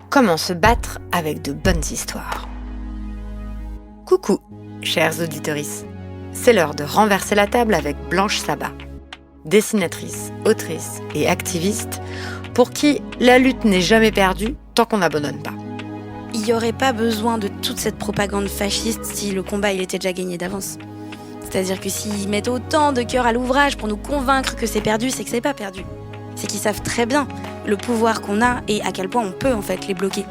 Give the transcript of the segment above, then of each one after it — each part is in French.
Comment se battre avec de bonnes histoires. Coucou, chers auditorices. C'est l'heure de renverser la table avec Blanche Sabat, dessinatrice, autrice et activiste pour qui la lutte n'est jamais perdue tant qu'on n'abandonne pas. Il n'y aurait pas besoin de toute cette propagande fasciste si le combat il était déjà gagné d'avance. C'est-à-dire que s'ils mettent autant de cœur à l'ouvrage pour nous convaincre que c'est perdu, c'est que c'est pas perdu. C'est qu'ils savent très bien le pouvoir qu'on a et à quel point on peut en fait les bloquer.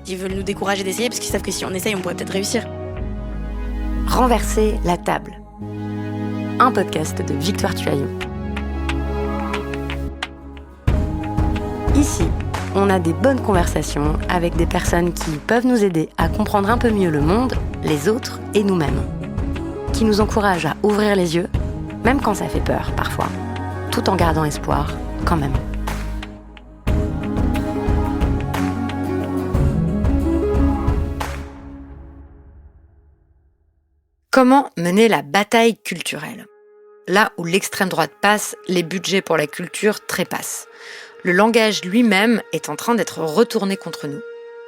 Ils veulent nous décourager d'essayer parce qu'ils savent que si on essaye, on pourrait peut-être réussir. Renverser la table. Un podcast de Victoire Tuaillon. Ici, on a des bonnes conversations avec des personnes qui peuvent nous aider à comprendre un peu mieux le monde, les autres et nous-mêmes. Qui nous encouragent à ouvrir les yeux, même quand ça fait peur parfois, tout en gardant espoir quand même. Comment mener la bataille culturelle ? Là où l'extrême droite passe, les budgets pour la culture trépassent. Le langage lui-même est en train d'être retourné contre nous.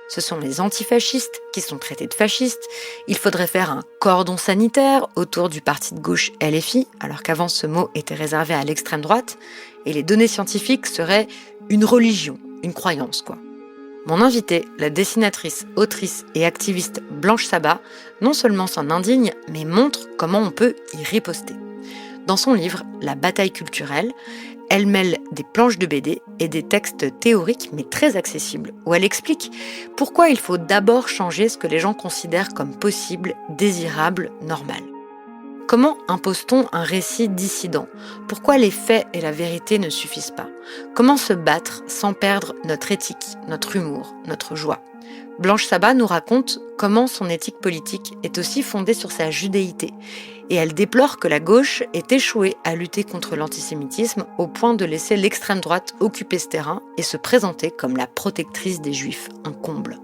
Ce sont les antifascistes qui sont traités de fascistes. Il faudrait faire un cordon sanitaire autour du parti de gauche LFI, alors qu'avant ce mot était réservé à l'extrême droite. Et les données scientifiques seraient une religion, une croyance quoi. Mon invitée, la dessinatrice, autrice et activiste Blanche Sabat, non seulement s'en indigne, mais montre comment on peut y riposter. Dans son livre « La bataille culturelle », elle mêle des planches de BD et des textes théoriques mais très accessibles, où elle explique pourquoi il faut d'abord changer ce que les gens considèrent comme possible, désirable, normal. Comment impose-t-on un récit dissident ? Pourquoi les faits et la vérité ne suffisent pas ? Comment se battre sans perdre notre éthique, notre humour, notre joie ? Blanche Sabat nous raconte comment son éthique politique est aussi fondée sur sa judéité. Et elle déplore que la gauche ait échoué à lutter contre l'antisémitisme au point de laisser l'extrême droite occuper ce terrain et se présenter comme la protectrice des juifs, un comble.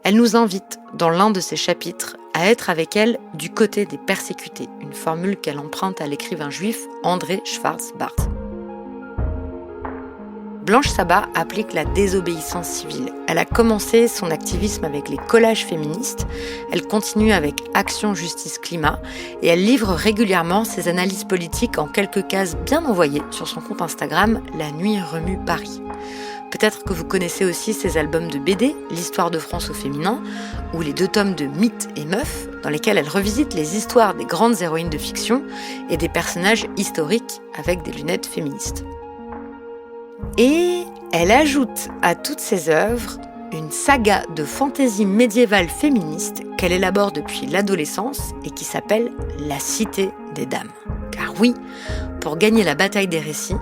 Elle nous invite, dans l'un de ses chapitres, à être avec elle du côté des persécutés, une formule qu'elle emprunte à l'écrivain juif André Schwarz-Barth. Blanche Sabat applique la désobéissance civile. Elle a commencé son activisme avec les collages féministes, elle continue avec Action Justice Climat et elle livre régulièrement ses analyses politiques en quelques cases bien envoyées sur son compte Instagram La Nuit remue Paris. Peut-être que vous connaissez aussi ses albums de BD, L'Histoire de France au féminin, ou les 2 tomes de Mythes et Meufs, dans lesquels elle revisite les histoires des grandes héroïnes de fiction et des personnages historiques avec des lunettes féministes. Et elle ajoute à toutes ses œuvres une saga de fantaisie médiévale féministe qu'elle élabore depuis l'adolescence et qui s'appelle La Cité des Dames. Car oui, pour gagner la bataille des récits,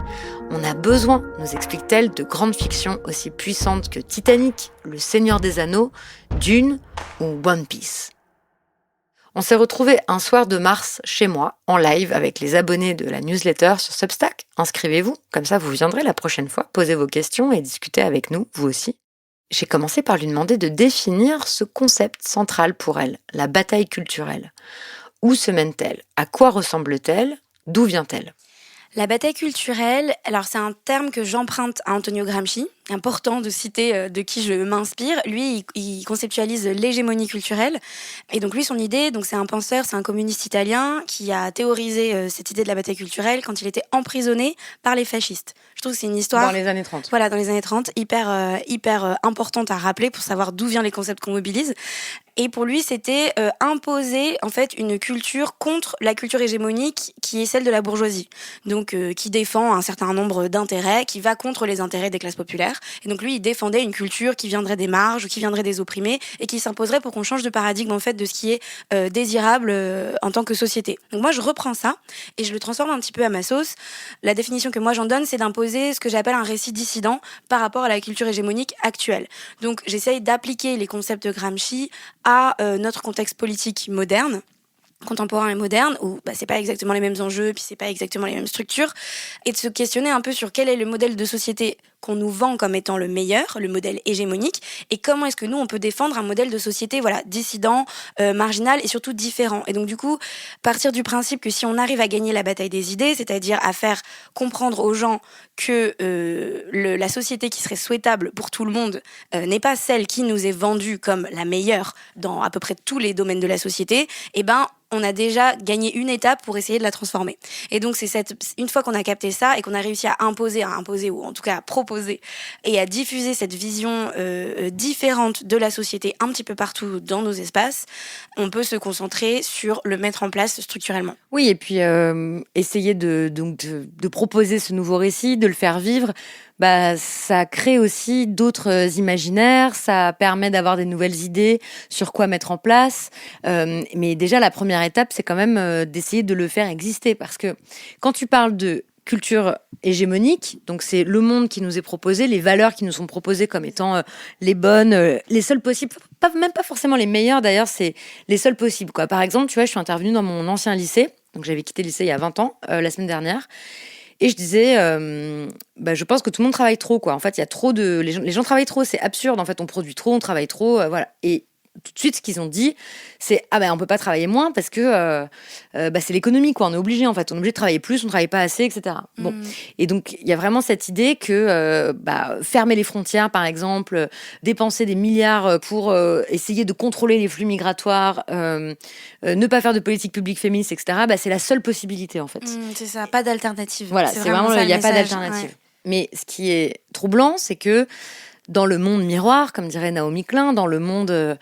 on a besoin, nous explique-t-elle, de grandes fictions aussi puissantes que Titanic, Le Seigneur des Anneaux, Dune ou One Piece. On s'est retrouvés un soir de mars chez moi, en live avec les abonnés de la newsletter sur Substack. Inscrivez-vous, comme ça vous viendrez la prochaine fois, poser vos questions et discuter avec nous, vous aussi. J'ai commencé par lui demander de définir ce concept central pour elle, la bataille culturelle. Où se mène-t-elle ? À quoi ressemble-t-elle ? D'où vient-elle ? La bataille culturelle, alors c'est un terme que j'emprunte à Antonio Gramsci, important de citer de qui je m'inspire. Lui, il conceptualise l'hégémonie culturelle. Et donc lui, son idée, donc c'est un penseur, c'est un communiste italien qui a théorisé cette idée de la bataille culturelle quand il était emprisonné par les fascistes. Je trouve que c'est une histoire... Dans les années 30. Voilà, dans les années 30, hyper importante à rappeler pour savoir d'où viennent les concepts qu'on mobilise. Et pour lui, c'était imposer en fait une culture contre la culture hégémonique qui est celle de la bourgeoisie. Donc qui défend un certain nombre d'intérêts, qui va contre les intérêts des classes populaires. Et donc lui, il défendait une culture qui viendrait des marges ou qui viendrait des opprimés et qui s'imposerait pour qu'on change de paradigme en fait de ce qui est désirable en tant que société. Donc moi, je reprends ça et je le transforme un petit peu à ma sauce. La définition que moi j'en donne, c'est d'imposer ce que j'appelle un récit dissident par rapport à la culture hégémonique actuelle. Donc j'essaye d'appliquer les concepts de Gramsci à notre contexte politique moderne, contemporain et moderne, où c'est pas exactement les mêmes enjeux, puis c'est pas exactement les mêmes structures, et de se questionner un peu sur quel est le modèle de société qu'on nous vend comme étant le meilleur, le modèle hégémonique, et comment est-ce que nous, on peut défendre un modèle de société dissident, marginal et surtout différent. Et donc du coup, partir du principe que si on arrive à gagner la bataille des idées, c'est-à-dire à faire comprendre aux gens que la société qui serait souhaitable pour tout le monde n'est pas celle qui nous est vendue comme la meilleure dans à peu près tous les domaines de la société, on a déjà gagné une étape pour essayer de la transformer. Et donc, une fois qu'on a capté ça et qu'on a réussi à imposer ou en tout cas à proposer et à diffuser cette vision différente de la société un petit peu partout dans nos espaces, on peut se concentrer sur le mettre en place structurellement. Oui, et puis essayer de proposer ce nouveau récit, de le faire vivre. Ça crée aussi d'autres imaginaires, ça permet d'avoir des nouvelles idées sur quoi mettre en place. Mais déjà, la première étape, c'est quand même d'essayer de le faire exister. Parce que quand tu parles de culture hégémonique, donc c'est le monde qui nous est proposé, les valeurs qui nous sont proposées comme étant les bonnes, les seules possibles, même pas forcément les meilleures d'ailleurs, c'est les seules possibles, quoi. Par exemple, tu vois, je suis intervenue dans mon ancien lycée, donc j'avais quitté le lycée il y a 20 ans, la semaine dernière. Et je disais, je pense que tout le monde travaille trop, quoi. En fait, il y a trop de... Les gens travaillent trop, c'est absurde. En fait, on produit trop, on travaille trop, voilà. Et tout de suite, ce qu'ils ont dit, c'est on peut pas travailler moins parce que c'est l'économie, quoi. On est obligé, en fait. On est obligé de travailler plus, on travaille pas assez, etc. Bon. Et donc, il y a vraiment cette idée que fermer les frontières, par exemple, dépenser des milliards pour essayer de contrôler les flux migratoires, ne pas faire de politique publique féministe, etc., c'est la seule possibilité, en fait. C'est ça, pas d'alternative. Voilà, c'est vraiment il n'y a pas d'alternative. Ouais. Mais ce qui est troublant, c'est que dans le monde miroir, comme dirait Naomi Klein, dans le monde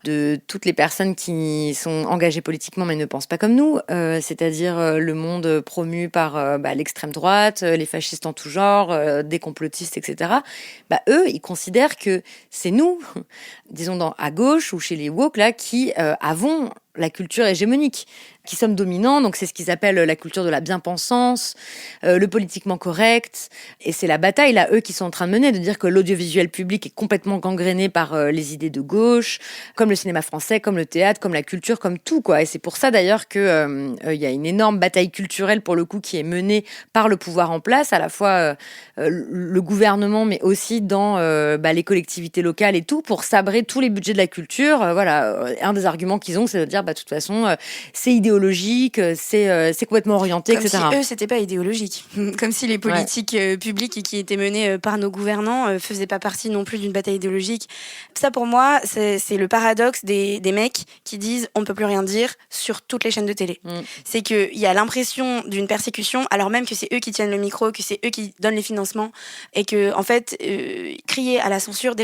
de toutes les personnes qui sont engagées politiquement mais ne pensent pas comme nous, c'est-à-dire le monde promu par l'extrême droite, les fascistes en tout genre, des complotistes, etc., eux, ils considèrent que c'est nous, disons à gauche ou chez les woke, là, qui avons la culture hégémonique, qui sommes dominants. Donc c'est ce qu'ils appellent la culture de la bien-pensance, le politiquement correct. Et c'est la bataille, là, eux, qui sont en train de mener, de dire que l'audiovisuel public est complètement gangréné par les idées de gauche, comme le cinéma français, comme le théâtre, comme la culture, comme tout, quoi. Et c'est pour ça, d'ailleurs, que y a une énorme bataille culturelle, pour le coup, qui est menée par le pouvoir en place, à la fois le gouvernement, mais aussi dans les collectivités locales et tout, pour sabrer tous les budgets de la culture. Un des arguments qu'ils ont, c'est de dire, de toute façon, c'est idéologique, c'est complètement orienté, comme etc. Comme si eux, c'était pas idéologique. Comme si les politiques publiques qui étaient menées par nos gouvernants faisaient pas partie non plus d'une bataille idéologique. Ça, pour moi, c'est le paradoxe des mecs qui disent on peut plus rien dire sur toutes les chaînes de télé. C'est qu'il y a l'impression d'une persécution, alors même que c'est eux qui tiennent le micro, que c'est eux qui donnent les financements, et que, en fait, crier à la censure,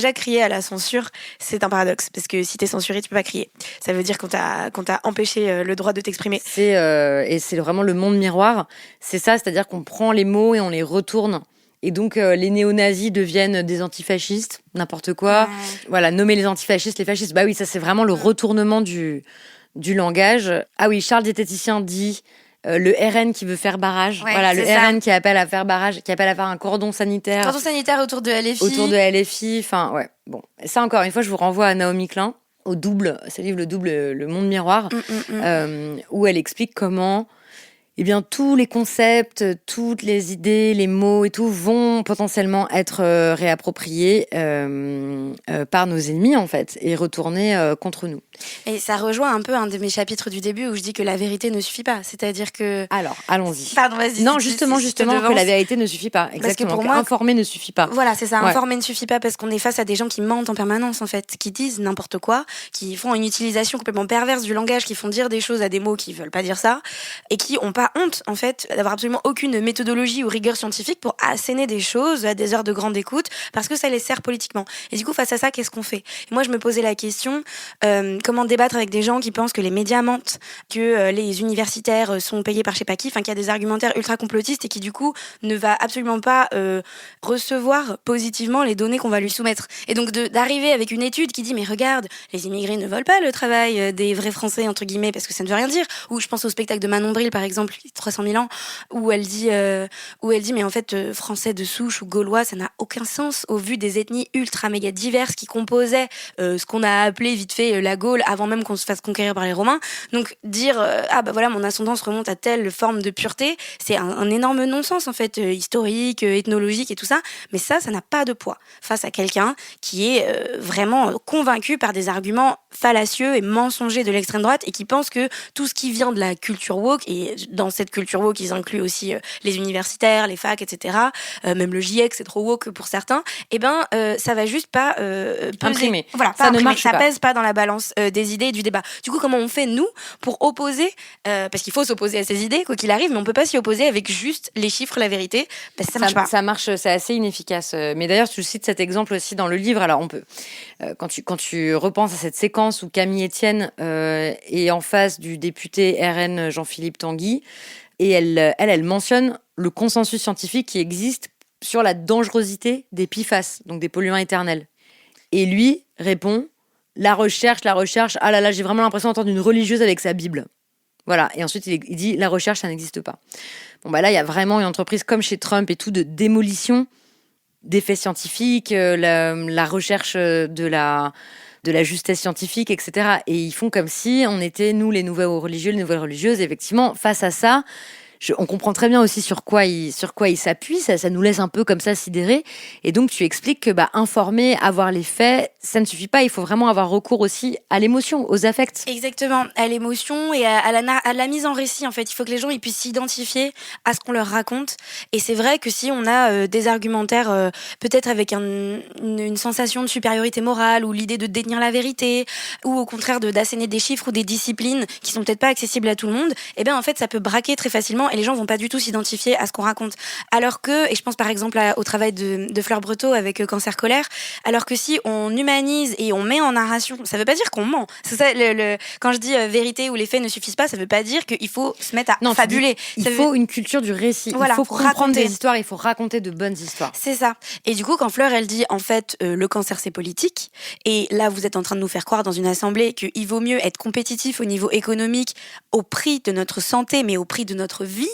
c'est un paradoxe. Parce que si t'es censuré, tu peux pas crier. Ça veut dire qu'on t'a empêché le droit de t'exprimer. Et c'est vraiment le monde miroir. C'est ça, c'est-à-dire qu'on prend les mots et on les retourne. Et donc, les néo-nazis deviennent des antifascistes, n'importe quoi. Ouais. Voilà, nommer les antifascistes, les fascistes. Oui, ça, c'est vraiment le retournement du langage. Ah oui, Charles Diététicien dit le RN qui veut faire barrage. Ouais, voilà, le ça. RN qui appelle à faire barrage, qui appelle à faire un cordon sanitaire. Cordon sanitaire autour de LFI. Autour de LFI. Enfin, ouais. Bon, ça, encore une fois, je vous renvoie à Naomi Klein, au Double, ce livre, le Double, le monde miroir, où elle explique comment tous les concepts, toutes les idées, les mots et tout vont potentiellement être réappropriés par nos ennemis, en fait, et retournés contre nous. Et ça rejoint un peu un de mes chapitres du début où je dis que la vérité ne suffit pas. C'est-à-dire que... Alors, allons-y. Pardon, vas-y. Non, justement, que la vérité ne suffit pas. Exactement. Parce que pour moi, informer ne suffit pas. Voilà, c'est ça. Informer ne suffit pas parce qu'on est face à des gens qui mentent en permanence, en fait, qui disent n'importe quoi, qui font une utilisation complètement perverse du langage, qui font dire des choses à des mots qui veulent pas dire ça, et qui ont pas honte, en fait, d'avoir absolument aucune méthodologie ou rigueur scientifique pour asséner des choses à des heures de grande écoute parce que ça les sert politiquement. Et du coup, face à ça, qu'est-ce qu'on fait ? Et moi, je me posais la question, comment débattre avec des gens qui pensent que les médias mentent, que les universitaires sont payés par je sais pas qui, qu'il y a des argumentaires ultra complotistes et qui du coup ne va absolument pas recevoir positivement les données qu'on va lui soumettre. Et donc d'arriver avec une étude qui dit mais regarde, les immigrés ne volent pas le travail des vrais Français entre guillemets parce que ça ne veut rien dire. Ou je pense au spectacle de Manon Bril par exemple plus de 300 000 ans, où elle dit mais en fait, français de souche ou gaulois, ça n'a aucun sens au vu des ethnies ultra méga diverses qui composaient ce qu'on a appelé vite fait la Gaule avant même qu'on se fasse conquérir par les Romains. Donc dire mon ascendance remonte à telle forme de pureté, c'est un énorme non-sens en fait, historique, ethnologique et tout ça. Mais ça n'a pas de poids face à quelqu'un qui est vraiment convaincu par des arguments fallacieux et mensongers de l'extrême droite et qui pense que tout ce qui vient de la culture woke, et dans cette culture woke ils incluent aussi les universitaires, les facs, etc., même le GIEC c'est trop woke pour certains, ça va juste pas imprimer. Voilà, ça ne marche ça pas. pèse pas dans la balance des idées et du débat. Du coup, comment on fait nous pour opposer, parce qu'il faut s'opposer à ces idées quoi qu'il arrive, mais on peut pas s'y opposer avec juste les chiffres, la vérité, ça marche pas. Ça marche, c'est assez inefficace. Mais d'ailleurs, tu cites cet exemple aussi dans le livre. Alors on peut, quand tu repenses à cette séquence où Camille Etienne est en face du député RN Jean-Philippe Tanguy, et elle mentionne le consensus scientifique qui existe sur la dangerosité des PFAS, donc des polluants éternels. Et lui répond, la recherche, ah là là, j'ai vraiment l'impression d'entendre une religieuse avec sa Bible. Voilà, et ensuite il dit, la recherche, ça n'existe pas. Bon, là, il y a vraiment une entreprise comme chez Trump et tout, de démolition des faits scientifiques, la recherche de la justesse scientifique, etc. Et ils font comme si on était, nous, les nouveaux religieux, les nouvelles religieuses. Et effectivement, face à ça, on comprend très bien aussi sur quoi il s'appuie. Ça nous laisse un peu comme ça sidérés. Et donc, tu expliques que informer, avoir les faits, ça ne suffit pas. Il faut vraiment avoir recours aussi à l'émotion, aux affects. Exactement, à l'émotion et à la mise en récit. En fait, il faut que les gens ils puissent s'identifier à ce qu'on leur raconte. Et c'est vrai que si on a des argumentaires, peut-être avec une sensation de supériorité morale ou l'idée de détenir la vérité, ou au contraire d'asséner des chiffres ou des disciplines qui sont peut-être pas accessibles à tout le monde, en fait, ça peut braquer très facilement et les gens vont pas du tout s'identifier à ce qu'on raconte. Alors que, et je pense par exemple au travail de Fleur Breteau avec Cancer Colère, alors que si on humanise et on met en narration, ça veut pas dire qu'on ment. C'est ça, quand je dis vérité ou les faits ne suffisent pas, ça veut pas dire qu'il faut se mettre à fabuler. Il faut une culture du récit. Voilà, il faut comprendre des histoires, il faut raconter de bonnes histoires. C'est ça. Et du coup, quand Fleur, elle dit, en fait, le cancer, c'est politique, et là, vous êtes en train de nous faire croire dans une assemblée qu'il vaut mieux être compétitif au niveau économique au prix de notre santé, mais au prix de notre vie,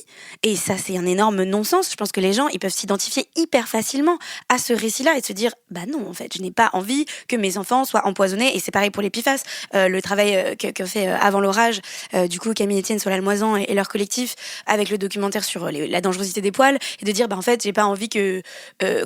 et ça, c'est un énorme non-sens. Je pense que les gens, ils peuvent s'identifier hyper facilement à ce récit-là et se dire, non, en fait, je n'ai pas envie que mes enfants soient empoisonnés, et c'est pareil pour les PFAS. Le travail que fait Avant l'orage, du coup, Camille Etienne, Solal Moisan et leur collectif, avec le documentaire sur la dangerosité des poils, et de dire, en fait, j'ai pas envie que,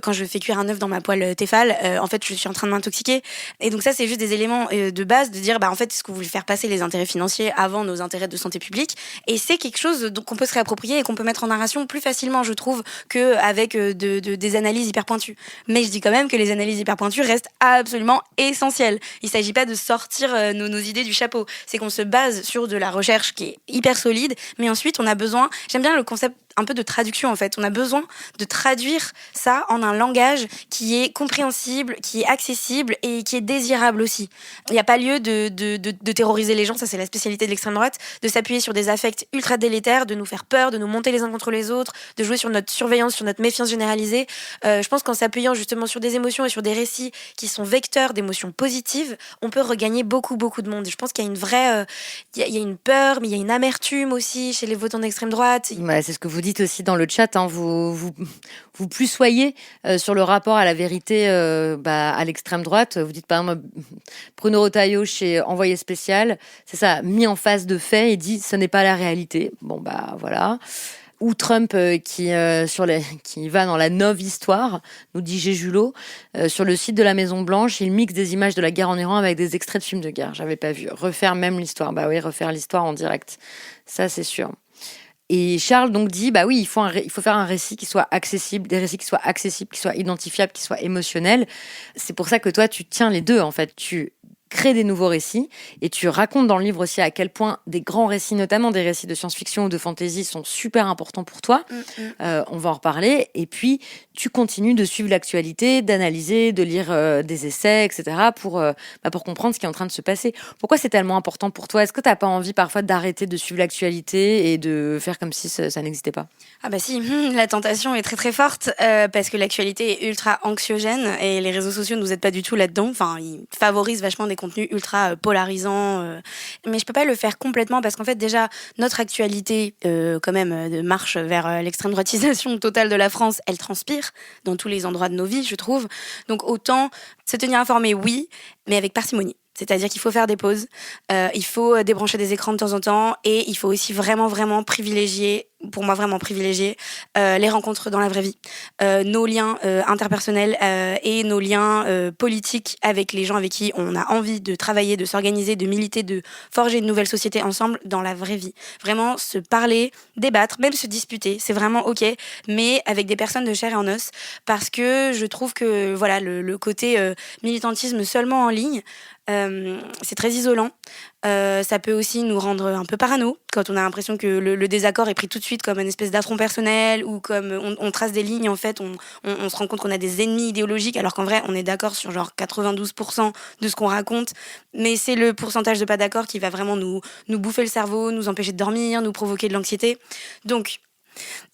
quand je fais cuire un œuf dans ma poêle Tefal, en fait, je suis en train de m'intoxiquer. Et donc ça, c'est juste des éléments de base, de dire, en fait, est-ce que vous voulez faire passer les intérêts financiers avant nos intérêts de santé publique? Et c'est quelque chose qu'on peut se réapproprier et qu'on peut mettre en narration plus facilement, je trouve, qu'avec des analyses hyper pointues. Mais je dis quand même que les analyses hyper pointues restent absolument essentielles. Il s'agit pas de sortir nos idées du chapeau. C'est qu'on se base sur de la recherche qui est hyper solide, mais ensuite, on a besoin, j'aime bien le concept un peu de traduction en fait. On a besoin de traduire ça en un langage qui est compréhensible, qui est accessible et qui est désirable aussi. Il n'y a pas lieu de terroriser les gens, ça c'est la spécialité de l'extrême droite, de s'appuyer sur des affects ultra délétères, de nous faire peur, de nous monter les uns contre les autres, de jouer sur notre surveillance, sur notre méfiance généralisée. Je pense qu'en s'appuyant justement sur des émotions et sur des récits qui sont vecteurs d'émotions positives, on peut regagner beaucoup de monde. Je pense qu'il y a une vraie... il y a une peur, mais il y a une amertume aussi chez les votants d'extrême droite. C'est ce que vous dites aussi dans le chat, hein, vous plus soyez sur le rapport à la vérité à l'extrême droite. Vous dites par exemple Bruno Retailleau chez Envoyé spécial, c'est ça, mis en face de faits et dit ce n'est pas la réalité. Voilà. Ou Trump qui va dans la Nove Histoire, nous dit Géjulot, sur le site de la Maison Blanche, il mixe des images de la guerre en Iran avec des extraits de films de guerre. J'avais pas vu. Refaire même l'histoire. Refaire l'histoire en direct. Ça, c'est sûr. Et Charles donc dit, oui, il faut faire un récit qui soit accessible, des récits qui soient accessibles, qui soient identifiables, qui soient émotionnels. C'est pour ça que toi, tu tiens les deux, en fait. Tu crées des nouveaux récits et tu racontes dans le livre aussi à quel point des grands récits, notamment des récits de science-fiction ou de fantasy, sont super importants pour toi. On va en reparler. Et puis, tu continues de suivre l'actualité, d'analyser, de lire des essais, etc. pour comprendre ce qui est en train de se passer. Pourquoi c'est tellement important pour toi? Est-ce que tu n'as pas envie parfois d'arrêter de suivre l'actualité et de faire comme si ça n'existait pas? Si, la tentation est très très forte parce que l'actualité est ultra anxiogène et les réseaux sociaux ne nous aident pas du tout là-dedans. Enfin, ils favorisent vachement des contenus ultra polarisants. Mais je peux pas le faire complètement parce qu'en fait, déjà, notre actualité, quand même, marche vers l'extrême droitisation totale de la France. Elle transpire dans tous les endroits de nos vies, je trouve. Donc, autant se tenir informé, oui, mais avec parcimonie. C'est-à-dire qu'il faut faire des pauses, il faut débrancher des écrans de temps en temps et il faut aussi vraiment privilégier, pour moi vraiment privilégier, les rencontres dans la vraie vie, nos liens interpersonnels et nos liens politiques avec les gens avec qui on a envie de travailler, de s'organiser, de militer, de forger une nouvelle société ensemble dans la vraie vie. Vraiment se parler, débattre, même se disputer, c'est vraiment ok, mais avec des personnes de chair et en os, parce que je trouve que voilà le côté militantisme seulement en ligne, c'est très isolant. Ça peut aussi nous rendre un peu parano quand on a l'impression que le désaccord est pris tout de suite comme une espèce d'affront personnel ou comme on trace des lignes, en fait, on se rend compte qu'on a des ennemis idéologiques alors qu'en vrai on est d'accord sur genre 92% de ce qu'on raconte, mais c'est le pourcentage de pas d'accord qui va vraiment nous bouffer le cerveau, nous empêcher de dormir, nous provoquer de l'anxiété. Donc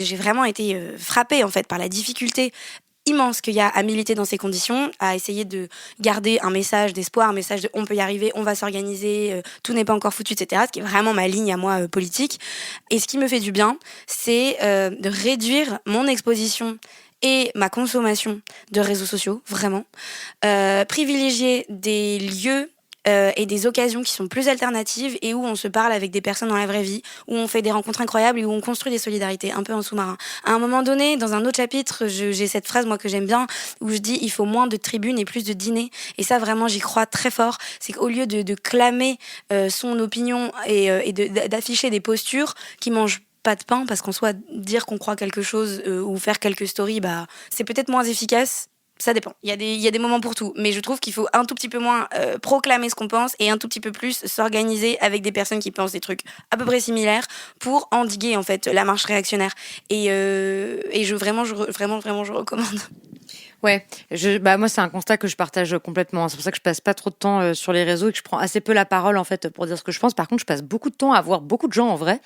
j'ai vraiment été frappée en fait par la difficulté immense qu'il y a à militer dans ces conditions, à essayer de garder un message d'espoir, un message de on peut y arriver, on va s'organiser, tout n'est pas encore foutu, etc. Ce qui est vraiment ma ligne à moi politique. Et ce qui me fait du bien, c'est de réduire mon exposition et ma consommation de réseaux sociaux, vraiment. Privilégier des lieux et des occasions qui sont plus alternatives et où on se parle avec des personnes dans la vraie vie, où on fait des rencontres incroyables et où on construit des solidarités un peu en sous-marin. À un moment donné, dans un autre chapitre, j'ai cette phrase moi que j'aime bien où je dis il faut moins de tribunes et plus de dîners, et ça vraiment j'y crois très fort. C'est qu'au lieu de clamer son opinion et d'afficher des postures qui mangent pas de pain, parce qu'en soi dire qu'on croit quelque chose ou faire quelques stories, bah c'est peut-être moins efficace. Ça dépend. Il y a des moments pour tout. Mais je trouve qu'il faut un tout petit peu moins proclamer ce qu'on pense et un tout petit peu plus s'organiser avec des personnes qui pensent des trucs à peu près similaires pour endiguer, en fait, la marche réactionnaire. Et je recommande. Ouais, moi c'est un constat que je partage complètement. C'est pour ça que je passe pas trop de temps sur les réseaux et que je prends assez peu la parole en fait pour dire ce que je pense. Par contre, je passe beaucoup de temps à voir beaucoup de gens en vrai.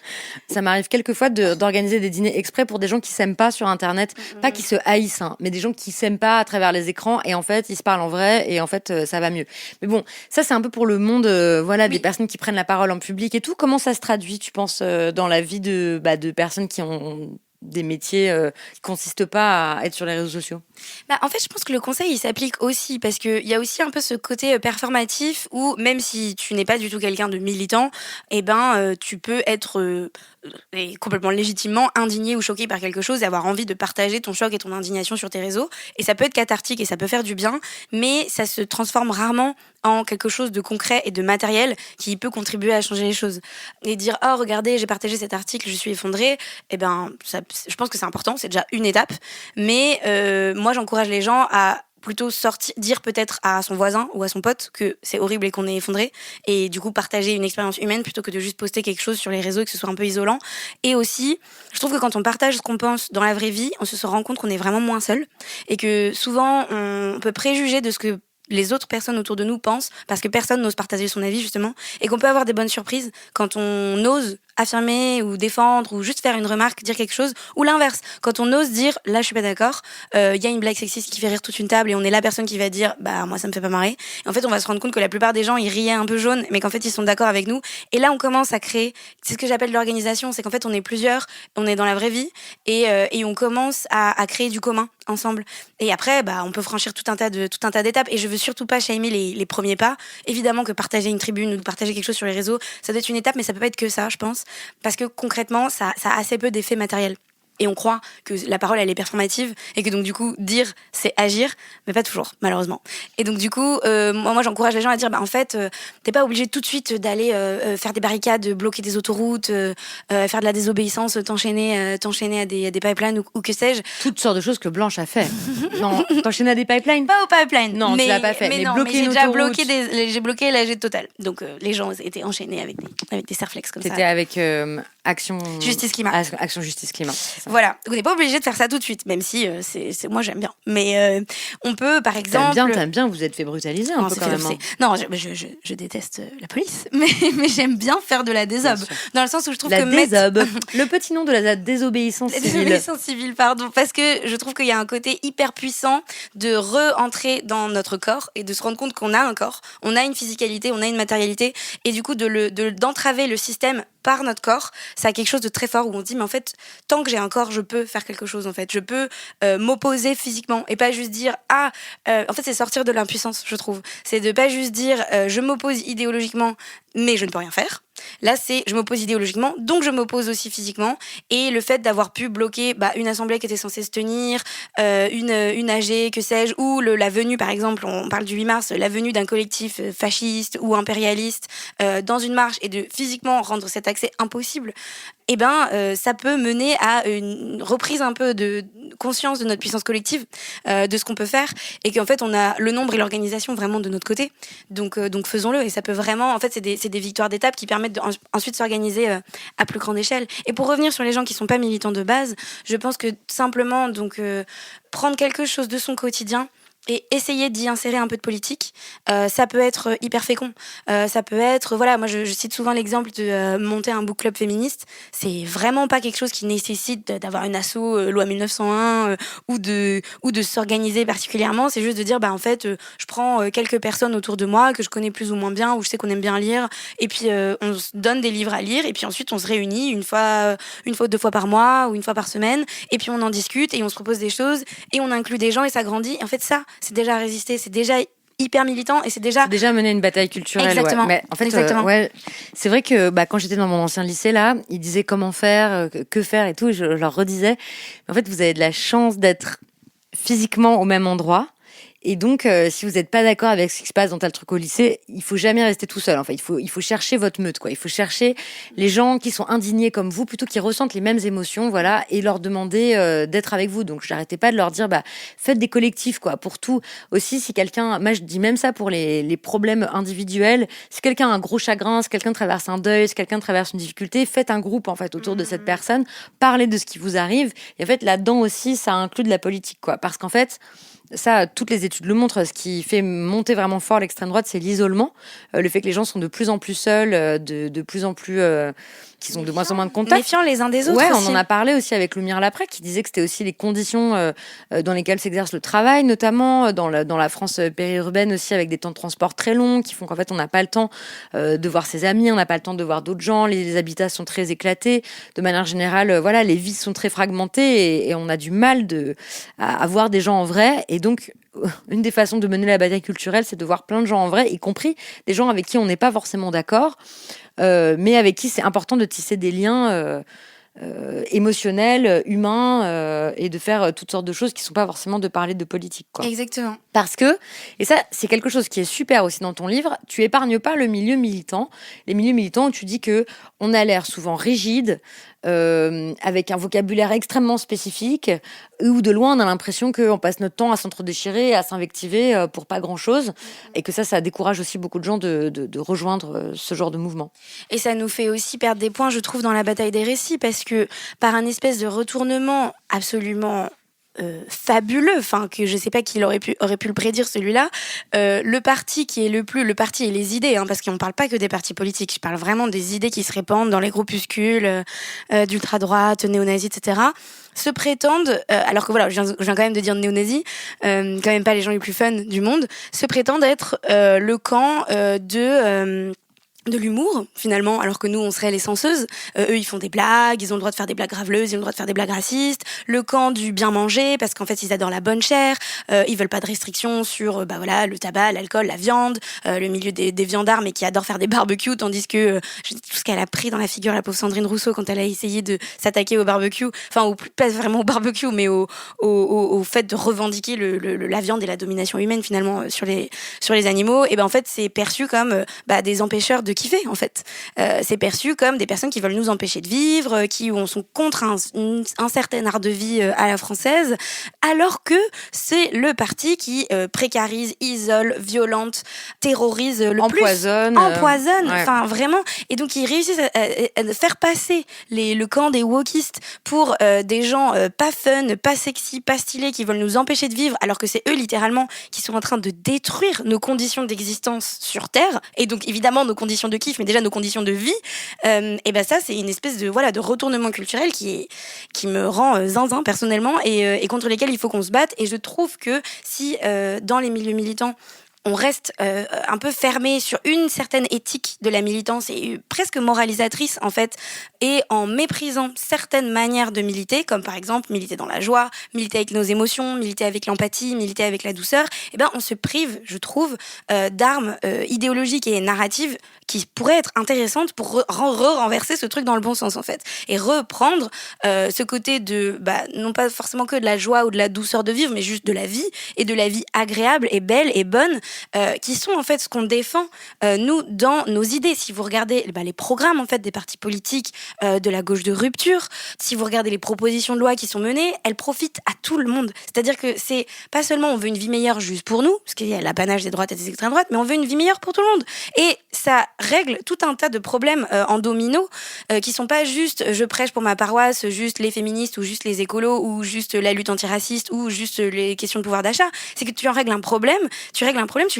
Ça m'arrive quelquefois d'organiser des dîners exprès pour des gens qui s'aiment pas sur internet, pas qui se haïssent, hein, mais des gens qui s'aiment pas à travers les écrans et en fait ils se parlent en vrai et en fait ça va mieux. Mais bon, ça c'est un peu pour le monde, voilà, des personnes qui prennent la parole en public et tout. Comment ça se traduit, tu penses, dans la vie de personnes qui ont des métiers qui consistent pas à être sur les réseaux sociaux? En fait, je pense que le conseil, il s'applique aussi parce qu'il y a aussi un peu ce côté performatif où même si tu n'es pas du tout quelqu'un de militant, tu peux être complètement légitimement indigné ou choqué par quelque chose et avoir envie de partager ton choc et ton indignation sur tes réseaux. Et ça peut être cathartique et ça peut faire du bien, mais ça se transforme rarement en quelque chose de concret et de matériel qui peut contribuer à changer les choses. Et dire « Oh, regardez, j'ai partagé cet article, je suis effondrée », je pense que c'est important, c'est déjà une étape. Mais moi, j'encourage les gens à plutôt dire peut-être à son voisin ou à son pote que c'est horrible et qu'on est effondré, et du coup partager une expérience humaine plutôt que de juste poster quelque chose sur les réseaux et que ce soit un peu isolant. Et aussi, je trouve que quand on partage ce qu'on pense dans la vraie vie, on se rend compte qu'on est vraiment moins seul et que souvent on peut préjuger de ce que les autres personnes autour de nous pensent parce que personne n'ose partager son avis justement, et qu'on peut avoir des bonnes surprises quand on ose affirmer ou défendre ou juste faire une remarque, dire quelque chose, ou l'inverse, quand on ose dire là je suis pas d'accord, y a une blague sexiste qui fait rire toute une table et on est la personne qui va dire bah moi ça me fait pas marrer, et en fait on va se rendre compte que la plupart des gens ils riaient un peu jaune mais qu'en fait ils sont d'accord avec nous, et là on commence à créer, c'est ce que j'appelle l'organisation, c'est qu'en fait on est plusieurs, on est dans la vraie vie et on commence à créer du commun ensemble, et après on peut franchir tout un tas d'étapes, et je veux surtout pas shamer les premiers pas. Évidemment que partager une tribune ou partager quelque chose sur les réseaux, ça doit être une étape, mais ça peut pas être que ça, je pense, parce que concrètement ça a assez peu d'effet matériel. Et on croit que la parole, elle est performative et que donc du coup, dire, c'est agir, mais pas toujours, malheureusement. Et donc du coup, moi j'encourage les gens à dire, en fait, t'es pas obligé tout de suite d'aller faire des barricades, bloquer des autoroutes, faire de la désobéissance, t'enchaîner à des pipelines ou que sais-je. Toutes sortes de choses que Blanche a fait. Non, t'enchaîner à des pipelines? Pas aux pipelines. Non, tu l'as pas fait. Mais bloquer j'ai une déjà autoroute. j'ai bloqué l'AG Total. Donc les gens étaient enchaînés avec des Serflex comme ça. C'était avec Action Justice Climat. Action Justice Climat. Voilà, on n'est pas obligé de faire ça tout de suite, même si moi j'aime bien. Mais on peut, par exemple... T'aimes bien, vous êtes fait brutaliser un peu quand même. Non, je déteste la police, mais j'aime bien faire de la désob. Dans le sens où je trouve la désob, le petit nom de la désobéissance civile. Désobéissance civile, pardon. Parce que je trouve qu'il y a un côté hyper puissant de re-entrer dans notre corps et de se rendre compte qu'on a un corps, on a une physicalité, on a une matérialité, et du coup d'entraver le système par notre corps, ça a quelque chose de très fort où on se dit mais en fait tant que j'ai un corps je peux faire quelque chose, en fait je peux m'opposer physiquement et pas juste dire en fait c'est sortir de l'impuissance, je trouve, c'est de pas juste dire je m'oppose idéologiquement mais je ne peux rien faire. Là, c'est je m'oppose idéologiquement, donc je m'oppose aussi physiquement. Et le fait d'avoir pu bloquer une assemblée qui était censée se tenir, une AG, que sais-je, ou la venue, par exemple, on parle du 8 mars, la venue d'un collectif fasciste ou impérialiste dans une marche et de physiquement rendre cet accès impossible, ça peut mener à une reprise un peu de conscience de notre puissance collective, de ce qu'on peut faire, et qu'en fait, on a le nombre et l'organisation vraiment de notre côté. Donc faisons-le. Et ça peut vraiment... En fait, c'est des victoires d'étape qui permettent ensuite s'organiser à plus grande échelle. Et pour revenir sur les gens qui ne sont pas militants de base, je pense que simplement prendre quelque chose de son quotidien et essayer d'y insérer un peu de politique, ça peut être hyper fécond. Ça peut être, moi je cite souvent l'exemple de monter un book club féministe. C'est vraiment pas quelque chose qui nécessite d'avoir une asso loi 1901 ou de s'organiser particulièrement. C'est juste de dire, en fait, je prends quelques personnes autour de moi que je connais plus ou moins bien, ou je sais qu'on aime bien lire, et puis on se donne des livres à lire, et puis ensuite on se réunit une fois, 2 fois par mois ou une fois par semaine, et puis on en discute et on se propose des choses et on inclut des gens et ça grandit. Et en fait, ça, c'est déjà résister, c'est déjà hyper militant et c'est déjà mener une bataille culturelle. Exactement. Ouais. Mais en fait, c'est vrai que quand j'étais dans mon ancien lycée là, ils disaient comment faire, que faire et tout. Je leur redisais, en fait, vous avez de la chance d'être physiquement au même endroit. Et donc, si vous n'êtes pas d'accord avec ce qui se passe dans tel truc au lycée, il faut jamais rester tout seul. En fait, il faut chercher votre meute, quoi. Il faut chercher les gens qui sont indignés comme vous, plutôt qui ressentent les mêmes émotions, voilà, et leur demander d'être avec vous. Donc, j'arrêtais pas de leur dire, faites des collectifs, quoi, pour tout. Aussi, si quelqu'un, moi, je dis même ça pour les problèmes individuels. Si quelqu'un a un gros chagrin, si quelqu'un traverse un deuil, si quelqu'un traverse une difficulté, faites un groupe, en fait, autour de cette personne. Parlez de ce qui vous arrive. Et en fait, là-dedans aussi, ça inclut de la politique, quoi. Parce qu'en fait, ça, toutes les études le montrent, ce qui fait monter vraiment fort l'extrême droite, c'est l'isolement, le fait que les gens sont de plus en plus seuls, de plus en plus... qu'ils ont de moins en moins de contacts. Méfiants les uns des autres. Ouais, aussi. On en a parlé aussi avec Lumière Lapré, qui disait que c'était aussi les conditions dans lesquelles s'exerce le travail, notamment dans la France périurbaine aussi, avec des temps de transport très longs, qui font qu'en fait, on n'a pas le temps de voir ses amis, on n'a pas le temps de voir d'autres gens, les habitats sont très éclatés. De manière générale, les vies sont très fragmentées et on a du mal à voir des gens en vrai. Et donc, une des façons de mener la bataille culturelle, c'est de voir plein de gens en vrai, y compris des gens avec qui on n'est pas forcément d'accord, mais avec qui c'est important de tisser des liens émotionnels, humains, et de faire toutes sortes de choses qui ne sont pas forcément de parler de politique, quoi. Exactement. Parce que, et ça, c'est quelque chose qui est super aussi dans ton livre, tu épargnes pas le milieu militant. Les milieux militants où tu dis que on a l'air souvent rigide, avec un vocabulaire extrêmement spécifique, où de loin on a l'impression qu'on passe notre temps à s'entre-déchirer, à s'invectiver pour pas grand-chose, et que ça décourage aussi beaucoup de gens de rejoindre ce genre de mouvement. Et ça nous fait aussi perdre des points, je trouve, dans la bataille des récits, parce que par un espèce de retournement absolument fabuleux, que je sais pas qui aurait pu le prédire, celui-là, le parti qui est le parti et les idées, parce qu'on parle pas que des partis politiques, je parle vraiment des idées qui se répandent dans les groupuscules d'ultra-droite, néo-nazis, etc., se prétendent, alors que je viens quand même de dire néo-nazis, quand même pas les gens les plus fun du monde, se prétendent être le camp de l'humour, finalement, alors que nous, on serait les censeuses. Eux, ils font des blagues, ils ont le droit de faire des blagues graveleuses, ils ont le droit de faire des blagues racistes. Le camp du bien manger, parce qu'en fait, ils adorent la bonne chair. Ils veulent pas de restrictions sur, le tabac, l'alcool, la viande, le milieu des viandards, mais qui adorent faire des barbecues, tandis que tout ce qu'elle a pris dans la figure, la pauvre Sandrine Rousseau, quand elle a essayé de s'attaquer au barbecue, ou pas vraiment au barbecue, mais au fait de revendiquer la viande et la domination humaine, finalement, sur les animaux, et en fait, c'est perçu comme des empêcheurs de kiffer, en fait. C'est perçu comme des personnes qui veulent nous empêcher de vivre, qui sont contre un certain art de vie à la française, alors que c'est le parti qui précarise, isole, violente, terrorise empoisonne, enfin vraiment. Et donc ils réussissent à faire passer le camp des wokistes pour des gens pas fun, pas sexy, pas stylés, qui veulent nous empêcher de vivre, alors que c'est eux littéralement qui sont en train de détruire nos conditions d'existence sur Terre, et donc évidemment nos conditions de kiff, mais déjà nos conditions de vie. Et ben ça, c'est une espèce de retournement culturel qui me rend zinzin personnellement, et contre lesquels il faut qu'on se batte. Et je trouve que si dans les milieux militants on reste un peu fermé sur une certaine éthique de la militance et presque moralisatrice en fait, et en méprisant certaines manières de militer, comme par exemple militer dans la joie, militer avec nos émotions, militer avec l'empathie, militer avec la douceur, et ben on se prive, je trouve, d'armes idéologiques et narratives qui pourraient être intéressantes pour renverser ce truc dans le bon sens en fait, et reprendre ce côté de non pas forcément que de la joie ou de la douceur de vivre, mais juste de la vie, et de la vie agréable et belle et bonne, qui sont en fait ce qu'on défend nous dans nos idées. Si vous regardez les programmes en fait des partis politiques de la gauche de rupture, si vous regardez les propositions de loi qui sont menées, elles profitent à tout le monde. C'est-à-dire que c'est pas seulement on veut une vie meilleure juste pour nous, parce qu'il y a l'apanage des droites et des extrêmes droites, mais on veut une vie meilleure pour tout le monde. Et ça règle tout un tas de problèmes en domino qui sont pas juste je prêche pour ma paroisse, juste les féministes ou juste les écolos ou juste la lutte antiraciste ou juste les questions de pouvoir d'achat. C'est que tu règles un problème, tu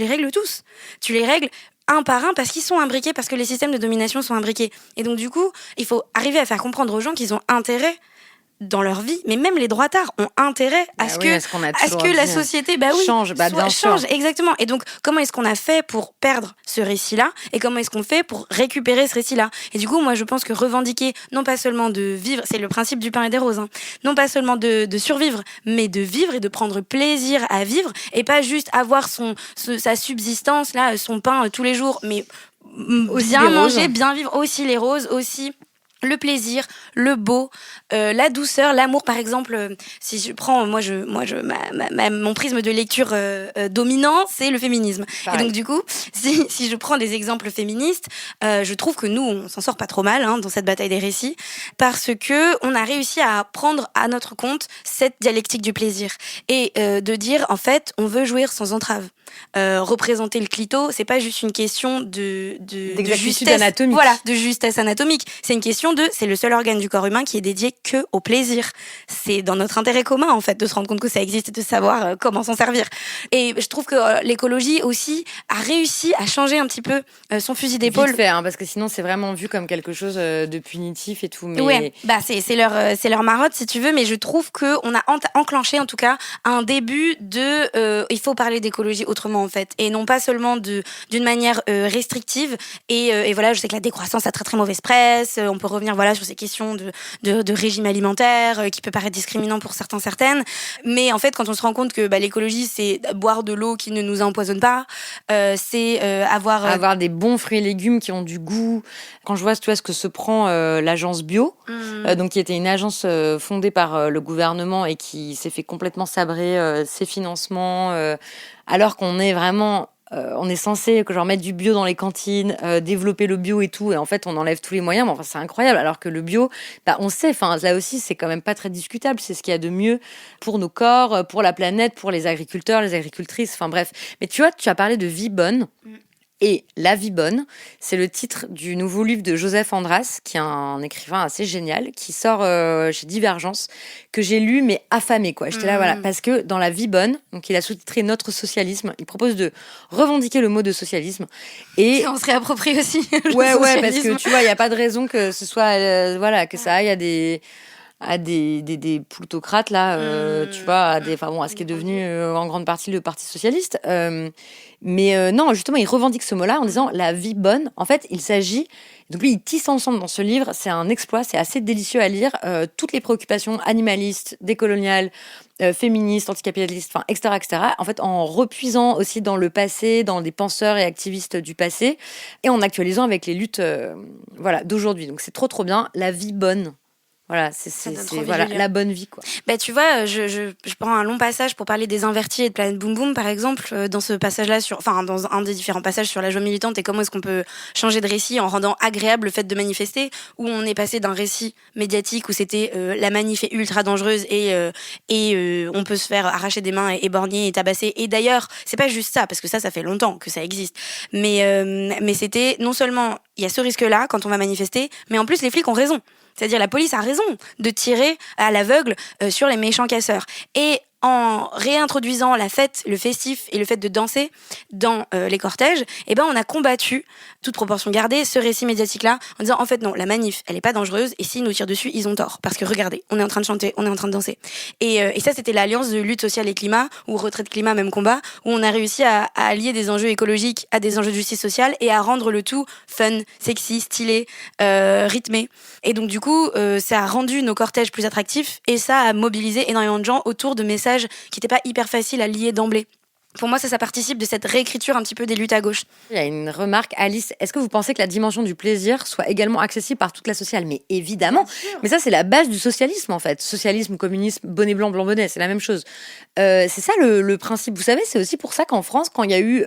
les règles tous. Tu les règles un par un parce qu'ils sont imbriqués, parce que les systèmes de domination sont imbriqués. Et donc du coup, il faut arriver à faire comprendre aux gens qu'ils ont intérêt dans leur vie, mais même les droitards ont intérêt à ce que la société change, change, exactement. Et donc, comment est-ce qu'on a fait pour perdre ce récit-là, et comment est-ce qu'on fait pour récupérer ce récit-là? Et du coup, moi, je pense que revendiquer, non pas seulement de vivre, c'est le principe du pain et des roses, hein, non pas seulement de survivre, mais de vivre et de prendre plaisir à vivre, et pas juste avoir sa subsistance, là, son pain tous les jours, mais aussi bien manger, bien vivre, aussi les roses, aussi le plaisir, le beau, la douceur, l'amour. Par exemple, si je prends mon prisme de lecture dominant, c'est le féminisme. Pareil. Et donc du coup, si je prends des exemples féministes, je trouve que nous, on s'en sort pas trop mal dans cette bataille des récits, parce que on a réussi à prendre à notre compte cette dialectique du plaisir, et de dire en fait, on veut jouir sans entrave. Représenter le clito, c'est pas juste une question de justesse anatomique. Voilà, de justesse anatomique. C'est une question c'est le seul organe du corps humain qui est dédié que au plaisir. C'est dans notre intérêt commun en fait de se rendre compte que ça existe et de savoir comment s'en servir. Et je trouve que l'écologie aussi a réussi à changer un petit peu son fusil d'épaule. Vite fait, parce que sinon c'est vraiment vu comme quelque chose de punitif et tout. Mais ouais, c'est leur marotte si tu veux, mais je trouve que on a enclenché en tout cas un début de il faut parler d'écologie autrement en fait, et non pas seulement d'une manière restrictive. Et voilà, je sais que la décroissance a très très mauvaise presse. On peut revenir sur ces questions de régime alimentaire qui peut paraître discriminant pour certaines, mais en fait quand on se rend compte que l'écologie c'est boire de l'eau qui ne nous empoisonne pas, c'est avoir des bons fruits et légumes qui ont du goût. Quand je vois ce que se prend l'agence bio, donc qui était une agence fondée par le gouvernement et qui s'est fait complètement sabrer ses financements, alors qu'on est vraiment on est censé mettre du bio dans les cantines, développer le bio et tout, et en fait on enlève tous les moyens, mais c'est incroyable, alors que le bio, on sait, là aussi c'est quand même pas très discutable, c'est ce qu'il y a de mieux pour nos corps, pour la planète, pour les agriculteurs, les agricultrices, bref. Mais tu vois, tu as parlé de vie bonne. Et La vie bonne, c'est le titre du nouveau livre de Joseph Andras, qui est un écrivain assez génial, qui sort chez Divergence, que j'ai lu, mais affamé, quoi. J'étais là, voilà, parce que dans La vie bonne, donc il a sous-titré Notre socialisme, il propose de revendiquer le mot de socialisme. Et on se réapproprie aussi. Ouais, parce que tu vois, il n'y a pas de raison que ce soit, que ça aille à des plutocrates là, tu vois, à ce qui est devenu en grande partie le Parti socialiste. Mais non, justement, il revendique ce mot-là en disant la vie bonne. En fait, il s'agit. Donc lui, il tisse ensemble dans ce livre. C'est un exploit, c'est assez délicieux à lire. Toutes les préoccupations animalistes, décoloniales, féministes, anticapitalistes, etc., etc. En fait, en repuisant aussi dans le passé, dans des penseurs et activistes du passé, et en actualisant avec les luttes, d'aujourd'hui. Donc c'est trop bien. La vie bonne. Voilà, Ça donne trop envie voilà, de lire. la bonne vie, quoi. Bah, tu vois, je prends un long passage pour parler des Invertis et de Planète Boom Boom, par exemple, dans ce passage-là, dans un des différents passages sur la joie militante et comment est-ce qu'on peut changer de récit en rendant agréable le fait de manifester, où on est passé d'un récit médiatique où c'était la manif est ultra dangereuse et on peut se faire arracher des mains et éborgner et tabasser. Et d'ailleurs, c'est pas juste ça, parce que ça fait longtemps que ça existe. Mais c'était non seulement il y a ce risque-là quand on va manifester, mais en plus les flics ont raison. C'est-à-dire la police a raison de tirer à l'aveugle sur les méchants casseurs. Et en réintroduisant la fête, le festif et le fait de danser dans les cortèges, eh ben on a combattu, toute proportion gardée, ce récit médiatique-là en disant en fait non, la manif, elle est pas dangereuse et s'ils nous tirent dessus, ils ont tort. Parce que regardez, on est en train de chanter, on est en train de danser. Et ça, c'était l'alliance de lutte sociale et climat, ou retraite climat, même combat, où on a réussi à allier des enjeux écologiques à des enjeux de justice sociale et à rendre le tout fun, sexy, stylé, rythmé. Et donc du coup, ça a rendu nos cortèges plus attractifs et ça a mobilisé énormément de gens autour de messages qui n'étaient pas hyper faciles à lier d'emblée. Pour moi, ça participe de cette réécriture un petit peu des luttes à gauche. Il y a une remarque, Alice. Est-ce que vous pensez que la dimension du plaisir soit également accessible par toute la sociale ? Mais évidemment. Mais ça, c'est la base du socialisme, en fait. Socialisme, communisme, bonnet blanc, blanc bonnet, c'est la même chose. C'est ça le principe. Vous savez, c'est aussi pour ça qu'en France, quand il y a eu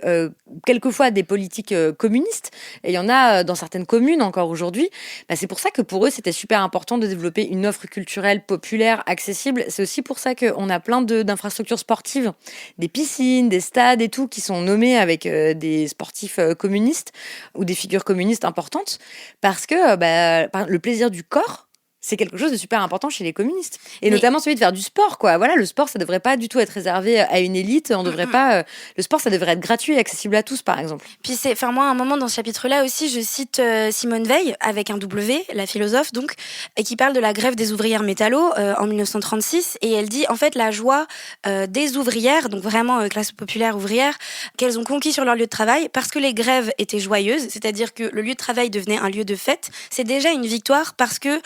quelquefois des politiques communistes, et il y en a dans certaines communes encore aujourd'hui, c'est pour ça que pour eux, c'était super important de développer une offre culturelle populaire, accessible. C'est aussi pour ça qu'on a plein d'infrastructures sportives, des piscines, des stades et tout qui sont nommés avec des sportifs communistes ou des figures communistes importantes parce que le plaisir du corps, c'est quelque chose de super important chez les communistes. Et notamment celui de faire du sport, quoi. Voilà, le sport, ça devrait pas du tout être réservé à une élite. On devrait pas... le sport, ça devrait être gratuit et accessible à tous, par exemple. Puis moi, à un moment dans ce chapitre-là aussi, je cite Simone Veil, avec un W, la philosophe, donc, et qui parle de la grève des ouvrières métallo en 1936. Et elle dit, en fait, la joie des ouvrières, donc vraiment classe populaire ouvrière, qu'elles ont conquis sur leur lieu de travail, parce que les grèves étaient joyeuses, c'est-à-dire que le lieu de travail devenait un lieu de fête, c'est déjà une victoire parce que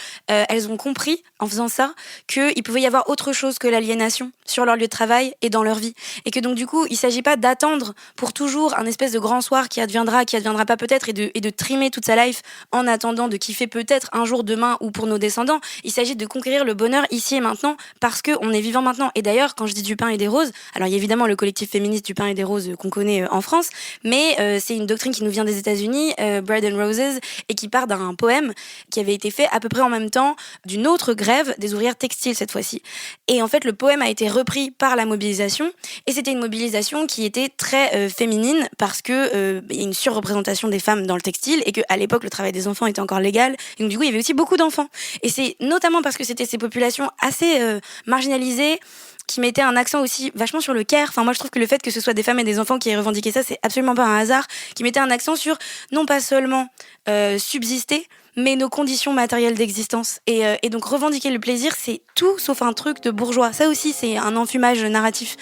elles ont compris, en faisant ça, qu'il pouvait y avoir autre chose que l'aliénation sur leur lieu de travail et dans leur vie. Et que donc, du coup, il ne s'agit pas d'attendre pour toujours un espèce de grand soir qui adviendra pas peut-être, et de trimer toute sa life en attendant de kiffer peut-être un jour demain ou pour nos descendants. Il s'agit de conquérir le bonheur ici et maintenant parce qu'on est vivant maintenant. Et d'ailleurs, quand je dis du pain et des roses, alors il y a évidemment le collectif féministe du pain et des roses qu'on connaît en France, mais c'est une doctrine qui nous vient des États-Unis, Bread and Roses, et qui part d'un poème qui avait été fait à peu près en même temps d'une autre grève des ouvrières textiles cette fois-ci. Et en fait, le poème a été repris par la mobilisation, et c'était une mobilisation qui était très féminine parce que il y a une surreprésentation des femmes dans le textile et qu'à l'époque, le travail des enfants était encore légal. Et donc, du coup, il y avait aussi beaucoup d'enfants. Et c'est notamment parce que c'était ces populations assez marginalisées qui mettaient un accent aussi vachement sur le care. Enfin, moi, je trouve que le fait que ce soit des femmes et des enfants qui aient revendiqué ça, c'est absolument pas un hasard, qui mettaient un accent sur non pas seulement subsister, mais nos conditions matérielles d'existence. Et donc revendiquer le plaisir, c'est tout sauf un truc de bourgeois. Ça aussi, c'est un enfumage narratif.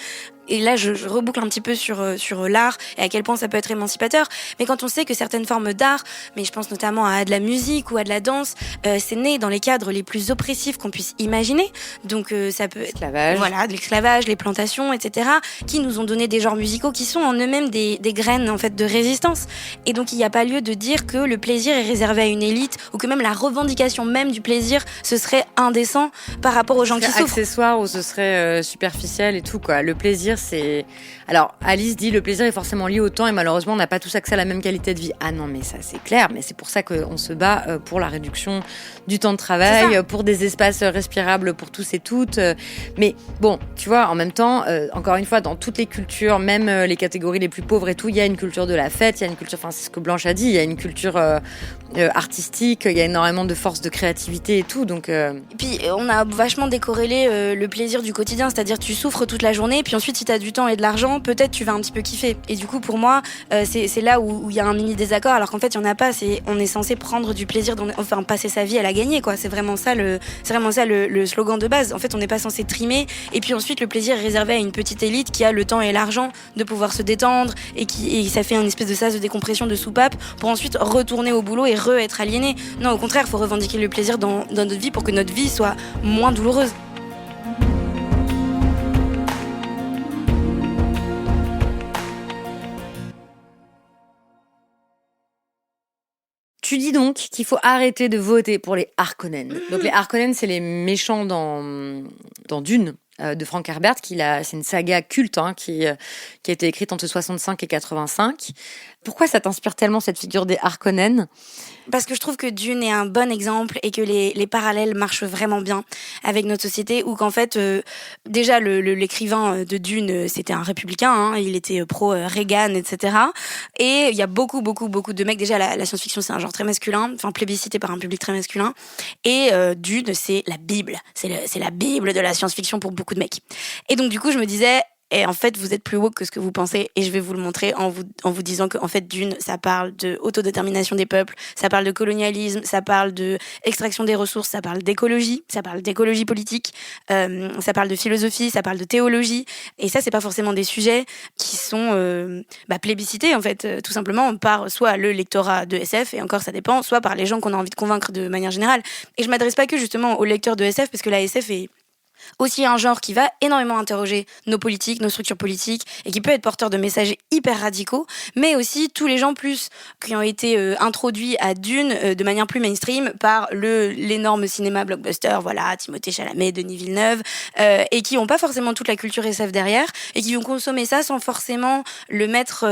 Et là, je reboucle un petit peu sur l'art et à quel point ça peut être émancipateur. Mais quand on sait que certaines formes d'art, mais je pense notamment à de la musique ou à de la danse, c'est né dans les cadres les plus oppressifs qu'on puisse imaginer. Donc ça peut être de l'esclavage, les plantations, etc., qui nous ont donné des genres musicaux qui sont en eux-mêmes des graines en fait de résistance. Et donc il n'y a pas lieu de dire que le plaisir est réservé à une élite ou que même la revendication même du plaisir, ce serait indécent par rapport aux gens qui souffrent. Accessoire ou ce serait superficiel et tout, quoi. Le plaisir, c'est... Alors, Alice dit, le plaisir est forcément lié au temps et malheureusement, on n'a pas tous accès à la même qualité de vie. Ah non, mais ça, c'est clair. Mais c'est pour ça qu'on se bat pour la réduction du temps de travail, pour des espaces respirables pour tous et toutes. Mais bon, tu vois, en même temps, encore une fois, dans toutes les cultures, même les catégories les plus pauvres et tout, il y a une culture de la fête, il y a une culture, enfin, c'est ce que Blanche a dit, il y a une culture artistique, il y a énormément de force de créativité et tout. Donc, Et puis, on a vachement décorrélé le plaisir du quotidien, c'est-à-dire tu souffres toute la journée, puis ensuite, si tu as du temps et de l'argent, peut-être tu vas un petit peu kiffer. Et du coup, pour moi, c'est là où il y a un mini désaccord, alors qu'en fait, il n'y en a pas. On est censé prendre du plaisir, enfin, passer sa vie à la gagner, quoi. C'est vraiment ça le slogan de base. En fait, on n'est pas censé trimer. Et puis ensuite, le plaisir est réservé à une petite élite qui a le temps et l'argent de pouvoir se détendre et ça fait une espèce de sas de décompression, de soupape pour ensuite retourner au boulot et être aliéné. Non, au contraire, il faut revendiquer le plaisir dans notre vie pour que notre vie soit moins douloureuse. Tu dis donc qu'il faut arrêter de voter pour les Harkonnen. Donc les Harkonnen, c'est les méchants dans Dune de Frank Herbert. C'est une saga culte qui a été écrite entre 65 et 85. Pourquoi ça t'inspire tellement cette figure des Harkonnen ? Parce que je trouve que Dune est un bon exemple et que les parallèles marchent vraiment bien avec notre société, où qu'en fait, déjà l'écrivain de Dune, c'était un républicain, il était pro-Reagan, etc. Et il y a beaucoup de mecs, déjà la science-fiction c'est un genre très masculin, enfin plébiscité par un public très masculin, et Dune c'est la Bible, c'est la Bible de la science-fiction pour beaucoup de mecs. Et donc du coup je me disais, et en fait, vous êtes plus woke que ce que vous pensez, et je vais vous le montrer en vous disant que, en fait, Dune, ça parle de autodétermination des peuples, ça parle de colonialisme, ça parle de extraction des ressources, ça parle d'écologie politique, ça parle de philosophie, ça parle de théologie, et ça, c'est pas forcément des sujets qui sont plébiscités, en fait, tout simplement par soit le lectorat de SF, et encore ça dépend, soit par les gens qu'on a envie de convaincre de manière générale. Et je m'adresse pas que justement aux lecteurs de SF, parce que la SF est aussi un genre qui va énormément interroger nos politiques, nos structures politiques, et qui peut être porteur de messages hyper radicaux, mais aussi tous les gens plus qui ont été introduits à Dune de manière plus mainstream par l'énorme cinéma blockbuster, voilà, Timothée Chalamet, Denis Villeneuve, et qui n'ont pas forcément toute la culture SF derrière, et qui vont consommer ça sans forcément le mettre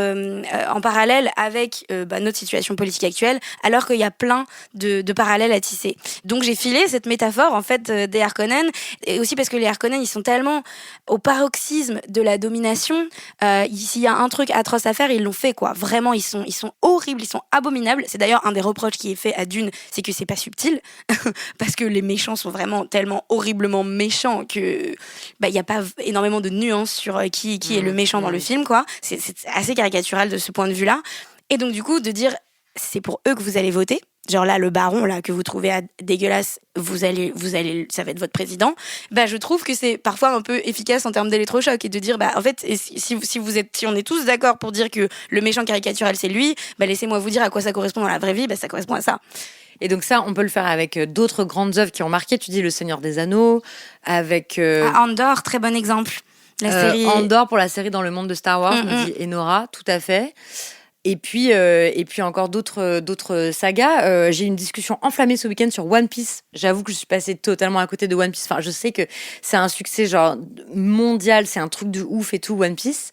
en parallèle avec notre situation politique actuelle, alors qu'il y a plein de parallèles à tisser. Donc j'ai filé cette métaphore en fait des Harkonnen, et aussi parce que les Harkonnen, ils sont tellement au paroxysme de la domination. S'il y a un truc atroce à faire, ils l'ont fait, quoi. Vraiment, ils sont horribles, ils sont abominables. C'est d'ailleurs un des reproches qui est fait à Dune, c'est que c'est pas subtil, parce que les méchants sont vraiment tellement horriblement méchants que il y a pas énormément de nuances sur qui est le méchant dans le film, quoi. C'est assez caricatural de ce point de vue-là. Et donc du coup, de dire c'est pour eux que vous allez voter. Genre là, le baron là que vous trouvez dégueulasse, vous allez, ça va être votre président. Je trouve que c'est parfois un peu efficace en termes d'électrochoc et de dire, en fait, si on est tous d'accord pour dire que le méchant caricatural c'est lui, laissez-moi vous dire à quoi ça correspond dans la vraie vie. Ça correspond à ça. Et donc ça, on peut le faire avec d'autres grandes œuvres qui ont marqué. Tu dis Le Seigneur des Anneaux, avec Andor, très bon exemple. La série Andor pour la série Dans le monde de Star Wars, me dit Enora, tout à fait. Et puis encore d'autres sagas. J'ai eu une discussion enflammée ce week-end sur One Piece. J'avoue que je suis passée totalement à côté de One Piece. Enfin, je sais que c'est un succès genre mondial, c'est un truc de ouf et tout, One Piece.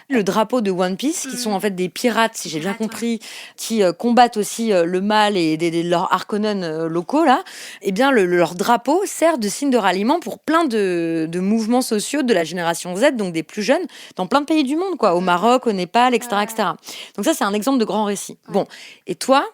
Le drapeau de One Piece, qui sont en fait des pirates, si j'ai bien compris, qui combattent aussi le mal et leurs Harkonnen locaux, là. Eh bien, leur drapeau sert de signe de ralliement pour plein de mouvements sociaux de la génération Z, donc des plus jeunes, dans plein de pays du monde, quoi. Au Maroc, au Népal, etc., etc. Donc ça, c'est un exemple de grand récit. Bon, et toi,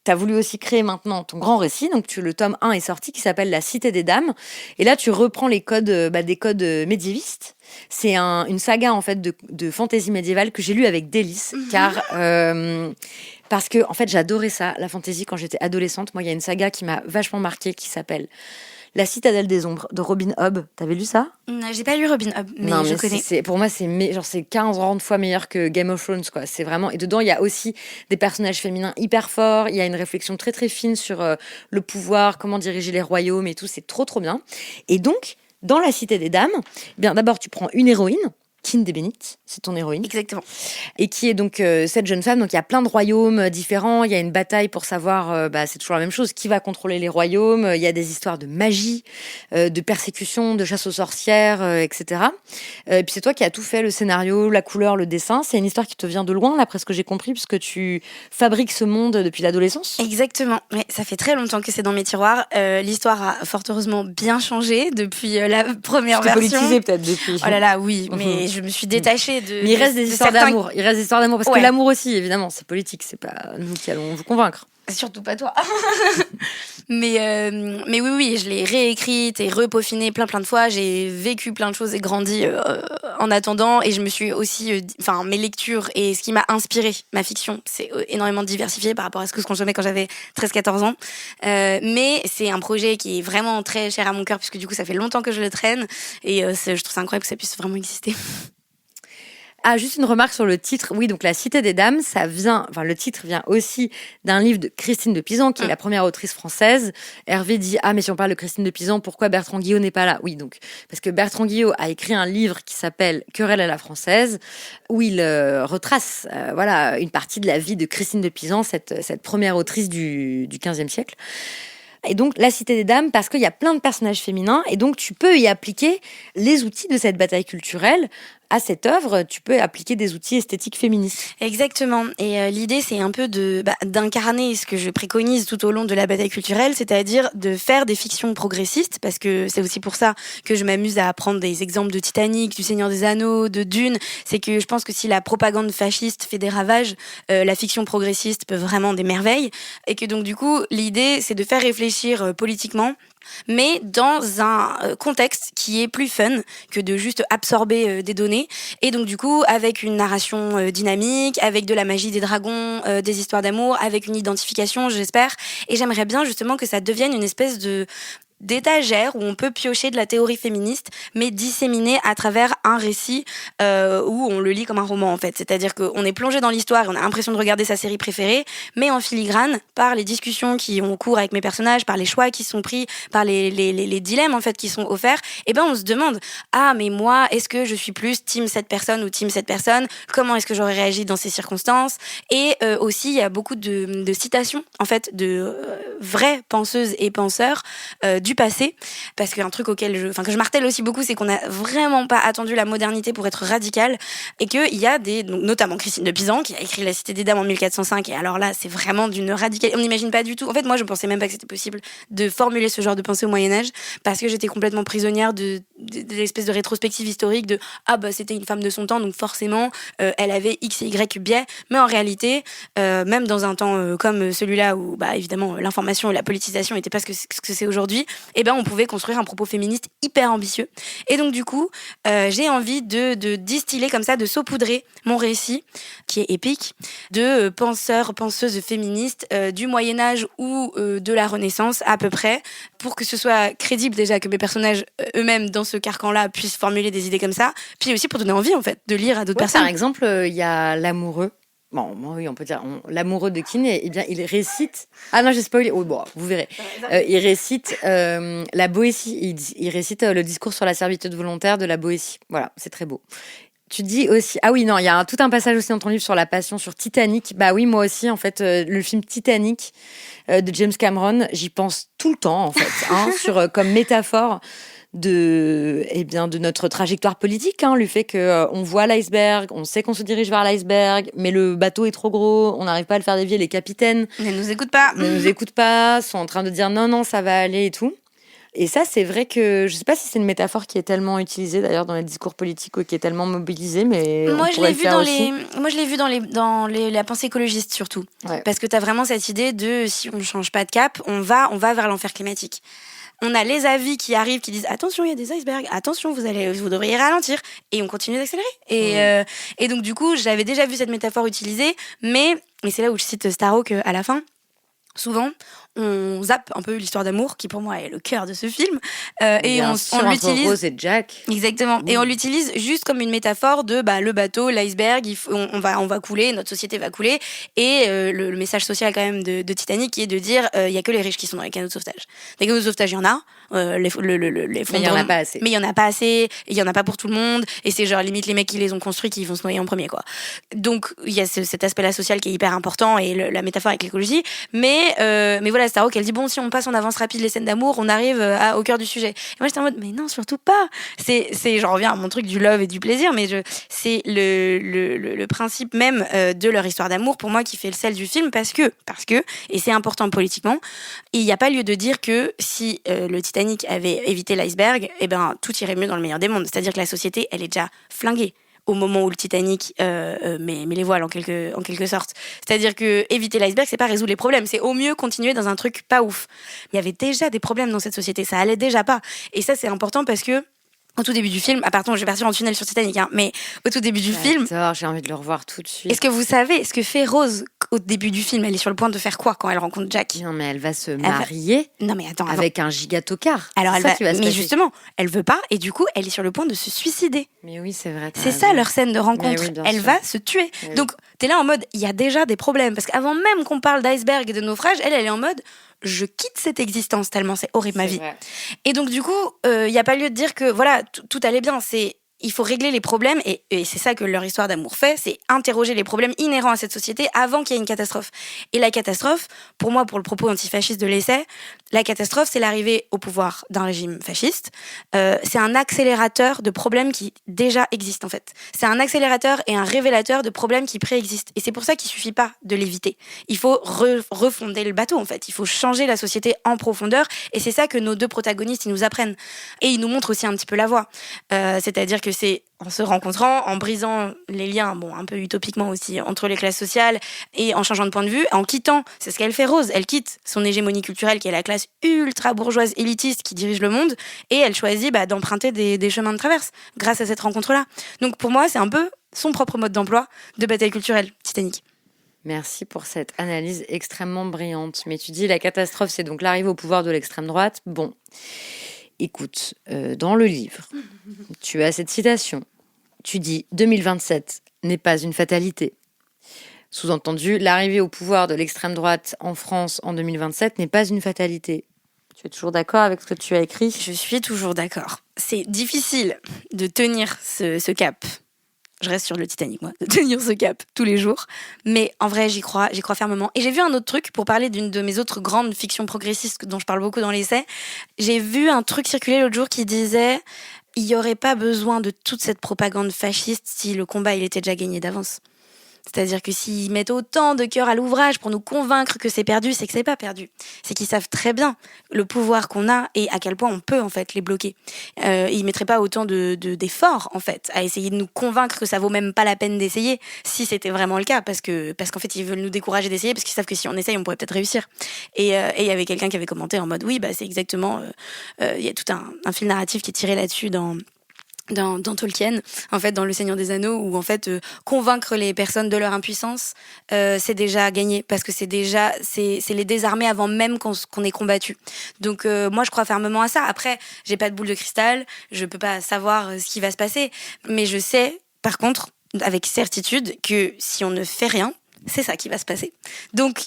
tu as voulu aussi créer maintenant ton grand récit, donc le tome 1 est sorti, qui s'appelle La Cité des Dames. Et là, tu reprends les codes, des codes médiévistes. C'est une saga, en fait, de fantaisie médiévale que j'ai lu avec délice, parce que, en fait, j'adorais ça, la fantaisie, quand j'étais adolescente. Moi, il y a une saga qui m'a vachement marquée, qui s'appelle La Citadelle des Ombres, de Robin Hobb. T'avais lu ça ? Non, j'ai pas lu Robin Hobb, mais je connais. Pour moi, c'est 15 fois meilleur que Game of Thrones, quoi. C'est vraiment... Et dedans, il y a aussi des personnages féminins hyper forts. Il y a une réflexion très, très fine sur le pouvoir, comment diriger les royaumes et tout. C'est trop, trop bien. Et donc, dans La Cité des Dames, d'abord, tu prends une héroïne, Kine des Bénites, c'est ton héroïne. Exactement. Et qui est donc cette jeune femme. Donc il y a plein de royaumes différents. Il y a une bataille pour savoir, c'est toujours la même chose, qui va contrôler les royaumes. Il y a des histoires de magie, de persécution, de chasse aux sorcières, etc. Et puis c'est toi qui as tout fait, le scénario, la couleur, le dessin. C'est une histoire qui te vient de loin, d'après ce que j'ai compris, puisque tu fabriques ce monde depuis l'adolescence. Exactement. Mais ça fait très longtemps que c'est dans mes tiroirs. L'histoire a fort heureusement bien changé depuis la première version. Politisé peut-être depuis. Oh là là, oui. Mais je me suis détachée de. Mais il reste des histoires d'amour. Il reste des histoires d'amour parce que l'amour aussi, évidemment, c'est politique. C'est pas nous qui allons vous convaincre. Surtout pas toi. mais oui, je l'ai réécrite et repaufinée plein de fois. J'ai vécu plein de choses et grandi en attendant. Et je me suis aussi, mes lectures et ce qui m'a inspiré ma fiction, c'est énormément diversifié par rapport à ce que je consommais quand j'avais 13-14 ans. Mais c'est un projet qui est vraiment très cher à mon cœur puisque du coup, ça fait longtemps que je le traîne et je trouve ça incroyable que ça puisse vraiment exister. Ah, juste une remarque sur le titre. Oui, donc La Cité des Dames, le titre vient aussi d'un livre de Christine de Pisan, qui est la première autrice française. Hervé dit, mais si on parle de Christine de Pisan, pourquoi Bertrand Guillot n'est pas là? Oui, donc, parce que Bertrand Guillot a écrit un livre qui s'appelle Querelle à la française, où il retrace, une partie de la vie de Christine de Pisan, cette première autrice du XVe siècle. Et donc, La Cité des Dames, parce qu'il y a plein de personnages féminins, et donc tu peux y appliquer les outils de cette bataille culturelle. À cette œuvre, tu peux appliquer des outils esthétiques féministes. Exactement. Et l'idée, c'est un peu d'incarner ce que je préconise tout au long de la bataille culturelle, c'est-à-dire de faire des fictions progressistes, parce que c'est aussi pour ça que je m'amuse à prendre des exemples de Titanic, du Seigneur des Anneaux, de Dune. C'est que je pense que si la propagande fasciste fait des ravages, la fiction progressiste peut vraiment des merveilles. Et que donc, du coup, l'idée, c'est de faire réfléchir politiquement, mais dans un contexte qui est plus fun que de juste absorber des données. Et donc du coup, avec une narration dynamique, avec de la magie des dragons, des histoires d'amour, avec une identification, j'espère. Et j'aimerais bien justement que ça devienne une espèce d'étagère où on peut piocher de la théorie féministe, mais disséminée à travers un récit où on le lit comme un roman, en fait. C'est-à-dire qu'on est plongé dans l'histoire et on a l'impression de regarder sa série préférée, mais en filigrane, par les discussions qui ont cours avec mes personnages, par les choix qui sont pris, par les dilemmes, en fait, qui sont offerts, et ben on se demande, mais moi, est-ce que je suis plus team cette personne ou team cette personne? Comment est-ce que j'aurais réagi dans ces circonstances? Et aussi, il y a beaucoup de citations, en fait, de vraies penseuses et penseurs du passé, parce qu'un truc que je martèle aussi beaucoup, c'est qu'on n'a vraiment pas attendu la modernité pour être radical, et qu'il y a notamment Christine de Pisan, qui a écrit La Cité des Dames en 1405, et alors là, c'est vraiment d'une radicalité, on n'imagine pas du tout. En fait, moi, je pensais même pas que c'était possible de formuler ce genre de pensée au Moyen-Âge, parce que j'étais complètement prisonnière de l'espèce de rétrospective historique de c'était une femme de son temps, donc forcément, elle avait X et Y biais, mais en réalité, même dans un temps comme celui-là, où évidemment, l'information et la politisation n'étaient pas ce que c'est aujourd'hui, on pouvait construire un propos féministe hyper ambitieux. Et donc, du coup, j'ai envie de distiller comme ça, de saupoudrer mon récit, qui est épique, de penseuses féministes du Moyen-Âge ou de la Renaissance, à peu près, pour que ce soit crédible déjà, que mes personnages eux-mêmes, dans ce carcan-là, puissent formuler des idées comme ça, puis aussi pour donner envie, en fait, de lire à d'autres personnes. Par exemple, il y a l'amoureux. Bon, oui, on peut dire l'amoureux de Keane, il récite. Ah non, j'ai spoilé. Oh, bon, vous verrez. Il récite la Boétie. Il récite le discours sur la servitude volontaire de la Boétie. Voilà, c'est très beau. Tu dis aussi. Ah oui, non, il y a tout un passage aussi dans ton livre sur la passion, sur Titanic. Bah oui, moi aussi, en fait, le film Titanic de James Cameron, j'y pense tout le temps, en fait, comme métaphore de notre trajectoire politique, le fait que on voit l'iceberg, on sait qu'on se dirige vers l'iceberg, mais le bateau est trop gros, on n'arrive pas à le faire dévier, les capitaines ne nous écoutent pas, sont en train de dire non, ça va aller et tout. Et ça, c'est vrai que je sais pas si c'est une métaphore qui est tellement utilisée d'ailleurs dans les discours politiques ou qui est tellement mobilisée, mais moi je l'ai vu dans la pensée écologiste surtout, parce que t'as vraiment cette idée de si on change pas de cap, on va vers l'enfer climatique. On a les avis qui arrivent, qui disent attention, il y a des icebergs, attention, vous devriez ralentir, et on continue d'accélérer. Et donc du coup, j'avais déjà vu cette métaphore utilisée, mais c'est là où je cite Starhawk à la fin. Souvent, on zappe un peu l'histoire d'amour, qui pour moi est le cœur de ce film, et on l'utilise. Rose et Jack. Exactement. Oui. Et on l'utilise juste comme une métaphore de le bateau, l'iceberg, on va couler, notre société va couler, et le message social quand même de Titanic qui est de dire il y a que les riches qui sont dans les canaux de sauvetage. Des canaux de sauvetage, il y en a. Mais il y en a pas assez. Mais il y en a pas assez, il y en a pas pour tout le monde, et c'est genre limite les mecs qui les ont construits qui vont se noyer en premier, quoi. Donc il y a cet aspect-là social qui est hyper important, et la métaphore avec l'écologie, mais voilà, Starhawk, elle dit bon, si on passe en avance rapide les scènes d'amour, on arrive au cœur du sujet. Et moi j'étais en mode mais non, surtout pas. J'en reviens à mon truc du love et du plaisir, mais c'est le principe même de leur histoire d'amour pour moi qui fait le sel du film, parce que et c'est important politiquement, il n'y a pas lieu de dire que si le Titanic avait évité l'iceberg, tout irait mieux dans le meilleur des mondes. C'est-à-dire que la société, elle est déjà flinguée au moment où le Titanic met les voiles en quelque sorte. C'est-à-dire que éviter l'iceberg, c'est pas résoudre les problèmes, c'est au mieux continuer dans un truc pas ouf. Il y avait déjà des problèmes dans cette société, ça allait déjà pas. Et ça, c'est important parce que au tout début du film, pardon, je vais partir en tunnel sur Titanic, mais au tout début du film... J'ai envie de le revoir tout de suite. Est-ce que vous savez ce que fait Rose au début du film, elle est sur le point de faire quoi quand elle rencontre Jack? Non, mais elle va se marier Non, mais attends, avec un gigatocard. Alors C'est elle ça va... qui va se Mais passer. justement, elle veut pas, et du coup, elle est sur le point de se suicider. Mais oui, c'est vrai. C'est ça leur scène de rencontre. Oui, bien elle sûr. va se tuer. Mais oui. Donc, t'es là en mode, il y a déjà des problèmes. Parce qu'avant même qu'on parle d'iceberg et de naufrage, elle est en mode, je quitte cette existence tellement c'est horrible ma vie. Vrai. Et donc, du coup, il n'y a pas lieu de dire que voilà, tout allait bien. Il faut régler les problèmes, et c'est ça que leur histoire d'amour fait, c'est interroger les problèmes inhérents à cette société avant qu'il y ait une catastrophe. Et la catastrophe, pour moi, pour le propos antifasciste de l'essai, la catastrophe, c'est l'arrivée au pouvoir d'un régime fasciste. C'est un accélérateur de problèmes qui déjà existent, en fait. C'est un accélérateur et un révélateur de problèmes qui préexistent. Et c'est pour ça qu'il suffit pas de l'éviter. Il faut refonder le bateau, en fait. Il faut changer la société en profondeur, et c'est ça que nos deux protagonistes, ils nous apprennent. Et ils nous montrent aussi un petit peu la voie. C'est-à-dire que c'est en se rencontrant, en brisant les liens, bon, un peu utopiquement aussi, entre les classes sociales, et en changeant de point de vue, en quittant, c'est ce qu'elle fait Rose, elle quitte son hégémonie culturelle qui est la classe ultra bourgeoise élitiste qui dirige le monde, et elle choisit d'emprunter des chemins de traverse grâce à cette rencontre-là. Donc pour moi, c'est un peu son propre mode d'emploi de bataille culturelle, Titanic. Merci pour cette analyse extrêmement brillante. Mais tu dis la catastrophe, c'est donc l'arrivée au pouvoir de l'extrême droite. Bon, écoute, dans le livre, tu as cette citation. Tu dis « 2027 n'est pas une fatalité ». Sous-entendu, l'arrivée au pouvoir de l'extrême droite en France en 2027 n'est pas une fatalité. Tu es toujours d'accord avec ce que tu as écrit ? Je suis toujours d'accord. C'est difficile de tenir ce cap. Je reste sur le Titanic, moi, de tenir ce cap tous les jours. Mais en vrai, j'y crois fermement. Et j'ai vu un autre truc, pour parler d'une de mes autres grandes fictions progressistes dont je parle beaucoup dans l'essai. J'ai vu un truc circuler l'autre jour qui disait il n'y aurait pas besoin de toute cette propagande fasciste si le combat il était déjà gagné d'avance. C'est-à-dire que s'ils mettent autant de cœur à l'ouvrage pour nous convaincre que c'est perdu, c'est que c'est pas perdu. C'est qu'ils savent très bien le pouvoir qu'on a et à quel point on peut en fait les bloquer. Ils mettraient pas autant d'efforts en fait à essayer de nous convaincre que ça vaut même pas la peine d'essayer si c'était vraiment le cas, parce qu'en fait ils veulent nous décourager d'essayer parce qu'ils savent que si on essaye on pourrait peut-être réussir. Et il y avait quelqu'un qui avait commenté en mode oui c'est exactement il y a tout un fil narratif qui est tiré là-dessus dans Tolkien, en fait, dans Le Seigneur des Anneaux, où en fait convaincre les personnes de leur impuissance, c'est déjà gagné, parce que c'est les désarmer avant même qu'on ait combattu. Donc moi je crois fermement à ça. Après, j'ai pas de boule de cristal, je peux pas savoir ce qui va se passer, mais je sais par contre avec certitude que si on ne fait rien, c'est ça qui va se passer. Donc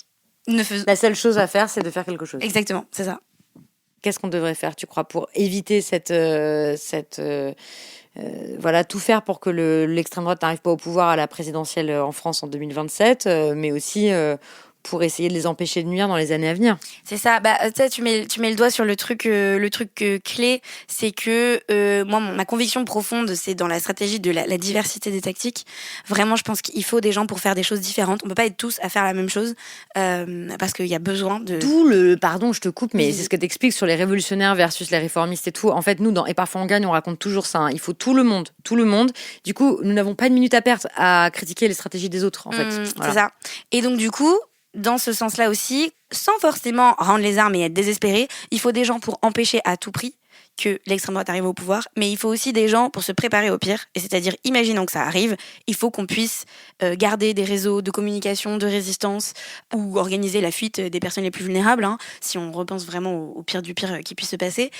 la seule chose à faire, c'est de faire quelque chose. Exactement, c'est ça. Qu'est-ce qu'on devrait faire, tu crois, pour éviter voilà, tout faire pour que l'extrême droite n'arrive pas au pouvoir à la présidentielle en France en 2027, mais aussi pour essayer de les empêcher de nuire dans les années à venir. C'est ça. Tu mets le doigt sur le truc clé, c'est que moi, ma conviction profonde, c'est dans la stratégie de la diversité des tactiques. Vraiment, je pense qu'il faut des gens pour faire des choses différentes. On peut pas être tous à faire la même chose, parce qu'il y a besoin de... Pardon, je te coupe, mais c'est ce que t'expliques sur les révolutionnaires versus les réformistes et tout. En fait, nous, dans Et parfois on gagne, on raconte toujours ça. Hein. Il faut tout le monde. Du coup, nous n'avons pas de minute à perdre à critiquer les stratégies des autres, en fait. Voilà. C'est ça. Et donc, du coup, dans ce sens-là aussi, sans forcément rendre les armes et être désespéré, il faut des gens pour empêcher à tout prix que l'extrême droite arrive au pouvoir, mais il faut aussi des gens pour se préparer au pire, et c'est-à-dire, imaginons que ça arrive, il faut qu'on puisse garder des réseaux de communication, de résistance, ou organiser la fuite des personnes les plus vulnérables, hein, si on repense vraiment au pire du pire qui puisse se passer.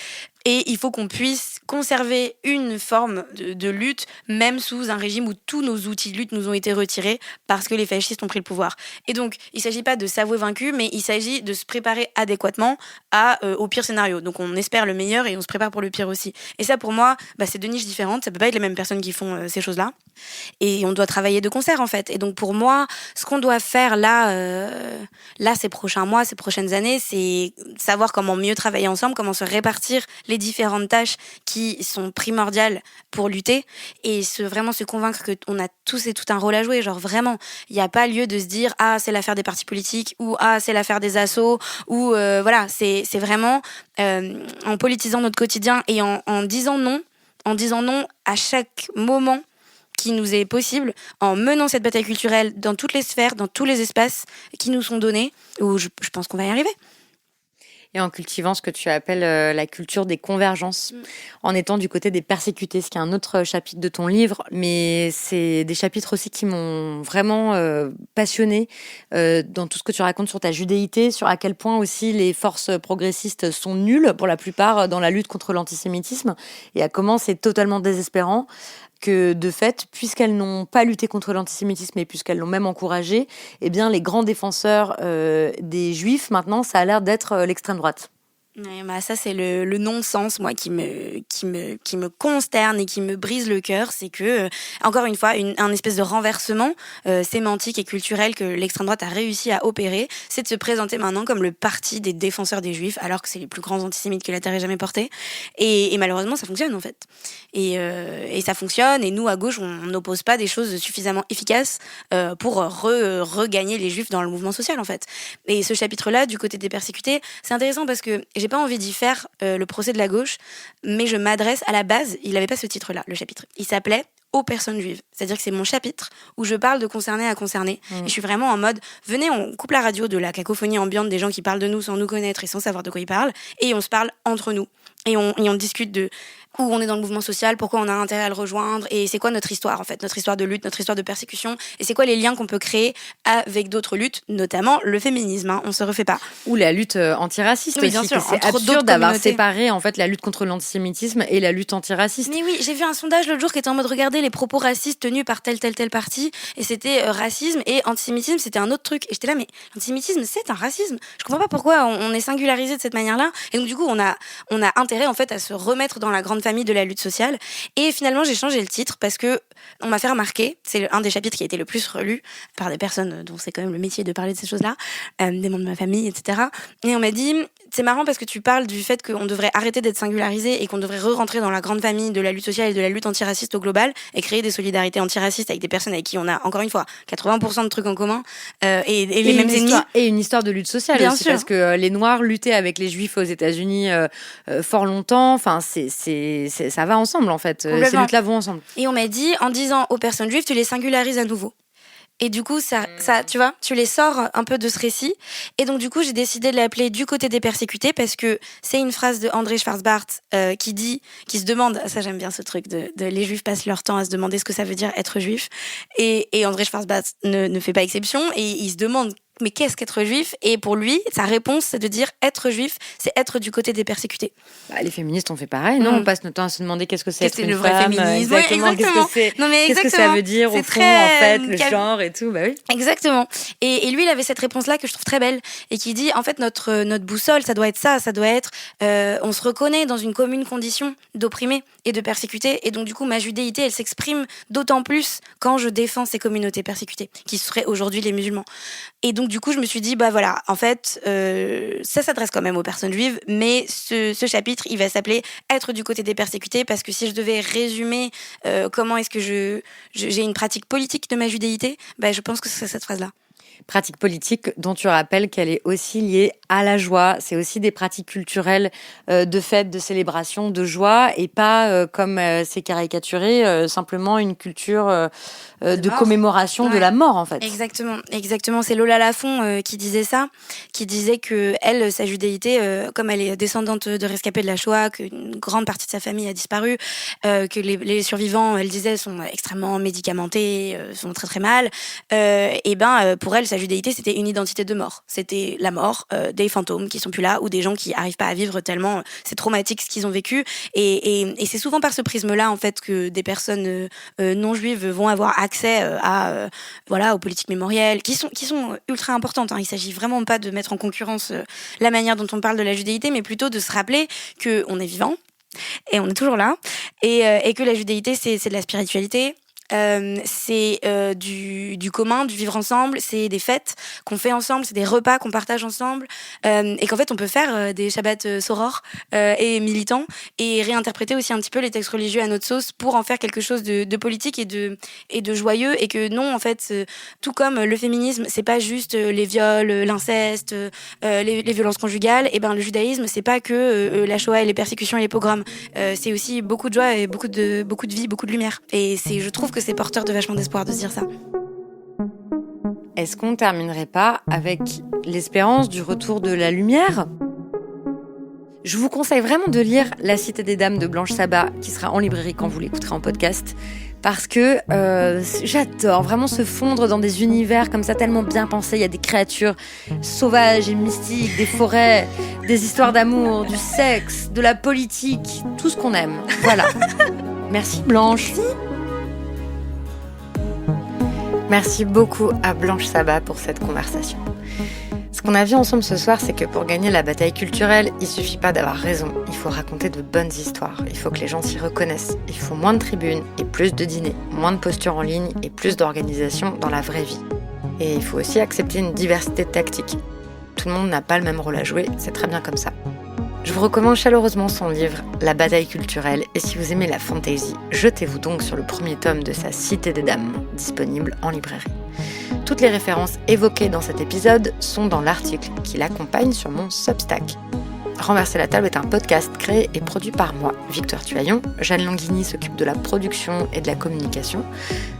Et il faut qu'on puisse conserver une forme de lutte, même sous un régime où tous nos outils de lutte nous ont été retirés parce que les fascistes ont pris le pouvoir. Et donc, il ne s'agit pas de s'avouer vaincu, mais il s'agit de se préparer adéquatement au pire scénario. Donc, on espère le meilleur et on se prépare pour le pire aussi. Et ça, pour moi, c'est deux niches différentes. Ça ne peut pas être les mêmes personnes qui font ces choses-là. Et on doit travailler de concert, en fait. Et donc, pour moi, ce qu'on doit faire là, ces prochains mois, ces prochaines années, c'est savoir comment mieux travailler ensemble, comment se répartir les différentes tâches qui sont primordiales pour lutter, et vraiment se convaincre qu'on a tous et tout un rôle à jouer. Genre vraiment, il n'y a pas lieu de se dire « Ah, c'est l'affaire des partis politiques » ou « Ah, c'est l'affaire des assos » ou voilà, c'est vraiment en politisant notre quotidien et en disant non à chaque moment qui nous est possible, en menant cette bataille culturelle dans toutes les sphères, dans tous les espaces qui nous sont donnés, où je pense qu'on va y arriver. et en cultivant ce que tu appelles la culture des convergences, en étant du côté des persécutés, ce qui est un autre chapitre de ton livre, mais c'est des chapitres aussi qui m'ont vraiment passionnée dans tout ce que tu racontes sur ta judéité, sur à quel point aussi les forces progressistes sont nulles pour la plupart dans la lutte contre l'antisémitisme, et à comment c'est totalement désespérant que de fait, puisqu'elles n'ont pas lutté contre l'antisémitisme et puisqu'elles l'ont même encouragé, eh bien les grands défenseurs des juifs, maintenant, ça a l'air d'être l'extrême droite. Ouais, bah ça c'est le non-sens moi qui me consterne et qui me brise le cœur, c'est que encore une fois un espèce de renversement sémantique et culturel que l'extrême droite a réussi à opérer, c'est de se présenter maintenant comme le parti des défenseurs des juifs alors que c'est les plus grands antisémites que la terre ait jamais porté, et malheureusement ça fonctionne en fait, et ça fonctionne, et nous à gauche on n'oppose pas des choses suffisamment efficaces pour regagner les juifs dans le mouvement social en fait. Et ce chapitre là du côté des persécutés, c'est intéressant parce que j'ai pas envie d'y faire le procès de la gauche, mais je m'adresse à la base, il n'avait pas ce titre-là, le chapitre. Il s'appelait aux personnes juives. C'est-à-dire que c'est mon chapitre où je parle de concerné à concerné. Et je suis vraiment en mode, venez, on coupe la radio de la cacophonie ambiante des gens qui parlent de nous sans nous connaître et sans savoir de quoi ils parlent, et on se parle entre nous. Et on discute de où on est dans le mouvement social, pourquoi on a intérêt à le rejoindre, et c'est quoi notre histoire en fait, notre histoire de lutte, notre histoire de persécution, et c'est quoi les liens qu'on peut créer avec d'autres luttes, notamment le féminisme, hein, on se refait pas. Ou la lutte antiraciste oui, aussi, bien sûr, c'est absurde d'avoir séparé en fait la lutte contre l'antisémitisme et la lutte antiraciste. Mais oui, j'ai vu un sondage l'autre jour qui était en mode regarder les propos racistes tenus par tel parti, et c'était racisme et antisémitisme, c'était un autre truc, et j'étais là mais l'antisémitisme c'est un racisme, je comprends pas pourquoi on est singularisé de cette manière-là, et donc du coup on a intérêt en fait à se remettre dans la grande famille de la lutte sociale. Et finalement j'ai changé le titre parce que on m'a fait remarquer, c'est un des chapitres qui a été le plus relu par des personnes dont c'est quand même le métier de parler de ces choses-là, des membres de ma famille, etc. Et on m'a dit, c'est marrant parce que tu parles du fait qu'on devrait arrêter d'être singularisé et qu'on devrait re-rentrer dans la grande famille de la lutte sociale et de la lutte antiraciste au global et créer des solidarités antiracistes avec des personnes avec qui on a, encore une fois, 80% de trucs en commun et les mêmes ennemis. Et une histoire de lutte sociale bien aussi, sûr. parce que les Noirs luttaient avec les Juifs aux États-Unis fort longtemps. Enfin, ça va ensemble en fait. Ces luttes-là vont ensemble. Et on m'a dit, en disant aux personnes juives, tu les singularises à nouveau. Et du coup, ça, tu vois, tu les sors un peu de ce récit. Et donc, du coup, j'ai décidé de l'appeler Du côté des persécutés parce que c'est une phrase de André Schwarzbart qui se demande, ça j'aime bien ce truc de les juifs passent leur temps à se demander ce que ça veut dire être juif. Et André Schwarzbart ne fait pas exception et il se demande mais qu'est-ce qu'être juif ? Et pour lui, sa réponse, c'est de dire être juif, c'est être du côté des persécutés. Bah, les féministes ont fait pareil, non ? On passe notre temps à se demander qu'est-ce que c'est être une le vrai femme, féminisme. exactement. Qu'est-ce que ça veut dire au fond, en fait, le genre et tout, bah oui. Exactement. Et lui, il avait cette réponse-là que je trouve très belle et qui dit, en fait, notre boussole, ça doit être ça, ça doit être, on se reconnaît dans une commune condition d'opprimés et de persécutés, et donc du coup, ma judéité, elle s'exprime d'autant plus quand je défends ces communautés persécutées, qui seraient aujourd'hui les musulmans. Et donc du coup, je me suis dit, bah voilà, en fait, ça s'adresse quand même aux personnes juives, mais ce chapitre, il va s'appeler Être du côté des persécutés, parce que si je devais résumer comment est-ce que j'ai une pratique politique de ma judéité, bah je pense que c'est cette phrase-là. Pratique politique dont tu rappelles qu'elle est aussi liée à la joie. C'est aussi des pratiques culturelles de fête, de célébration, de joie, et pas comme c'est caricaturé, simplement une culture de commémoration de la mort en fait. Exactement. C'est Lola Lafont qui disait ça, qui disait que elle, sa judéité, comme elle est descendante de rescapés de la Shoah, qu'une grande partie de sa famille a disparu, que les survivants, elle disait, sont extrêmement médicamentés, sont très très mal, et ben pour elle, sa judéité, c'était une identité de mort. C'était la mort, des fantômes qui sont plus là, ou des gens qui arrivent pas à vivre tellement c'est traumatique ce qu'ils ont vécu. Et c'est souvent par ce prisme-là, en fait, que des personnes non juives vont avoir accès aux politiques mémorielles, qui sont ultra importantes. Il s'agit vraiment pas de mettre en concurrence la manière dont on parle de la judéité, mais plutôt de se rappeler qu'on est vivant, et on est toujours là, et que la judéité, c'est de la spiritualité. C'est du commun, du vivre ensemble, c'est des fêtes qu'on fait ensemble, c'est des repas qu'on partage ensemble, et qu'en fait on peut faire des Shabbats soror et militants, et réinterpréter aussi un petit peu les textes religieux à notre sauce pour en faire quelque chose de politique et de joyeux, et que non, en fait, tout comme le féminisme, c'est pas juste les viols, l'inceste, les violences conjugales, et ben le judaïsme, c'est pas que la Shoah et les persécutions et les pogroms, c'est aussi beaucoup de joie et beaucoup de vie, beaucoup de lumière, et je trouve que c'est porteur de vachement d'espoir de se dire ça. Est-ce qu'on terminerait pas avec l'espérance du retour de la lumière ? Je vous conseille vraiment de lire La Cité des Dames de Blanche Sabat, qui sera en librairie quand vous l'écouterez en podcast, parce que j'adore vraiment se fondre dans des univers comme ça tellement bien pensés. Il y a des créatures sauvages et mystiques, des forêts, des histoires d'amour, du sexe, de la politique, tout ce qu'on aime. Voilà. Merci Blanche. Merci beaucoup à Blanche Sabat pour cette conversation. Ce qu'on a vu ensemble ce soir, c'est que pour gagner la bataille culturelle, il suffit pas d'avoir raison. Il faut raconter de bonnes histoires. Il faut que les gens s'y reconnaissent. Il faut moins de tribunes et plus de dîners, moins de postures en ligne et plus d'organisation dans la vraie vie. Et il faut aussi accepter une diversité de tactiques. Tout le monde n'a pas le même rôle à jouer, c'est très bien comme ça. Je vous recommande chaleureusement son livre « La bataille culturelle » et si vous aimez la fantasy, jetez-vous donc sur le premier tome de sa Cité des Dames, disponible en librairie. Toutes les références évoquées dans cet épisode sont dans l'article qui l'accompagne sur mon Substack. Renverser la table est un podcast créé et produit par moi, Victoire Tuaillon. Jeanne Languigny s'occupe de la production et de la communication.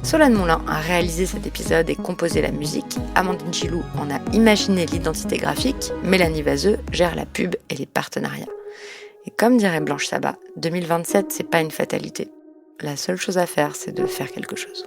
Solane Moulin a réalisé cet épisode et composé la musique. Amandine Gilou en a imaginé l'identité graphique. Mélanie Vazeux gère la pub et les partenariats. Et comme dirait Blanche Sabat, 2027, c'est pas une fatalité. La seule chose à faire, c'est de faire quelque chose.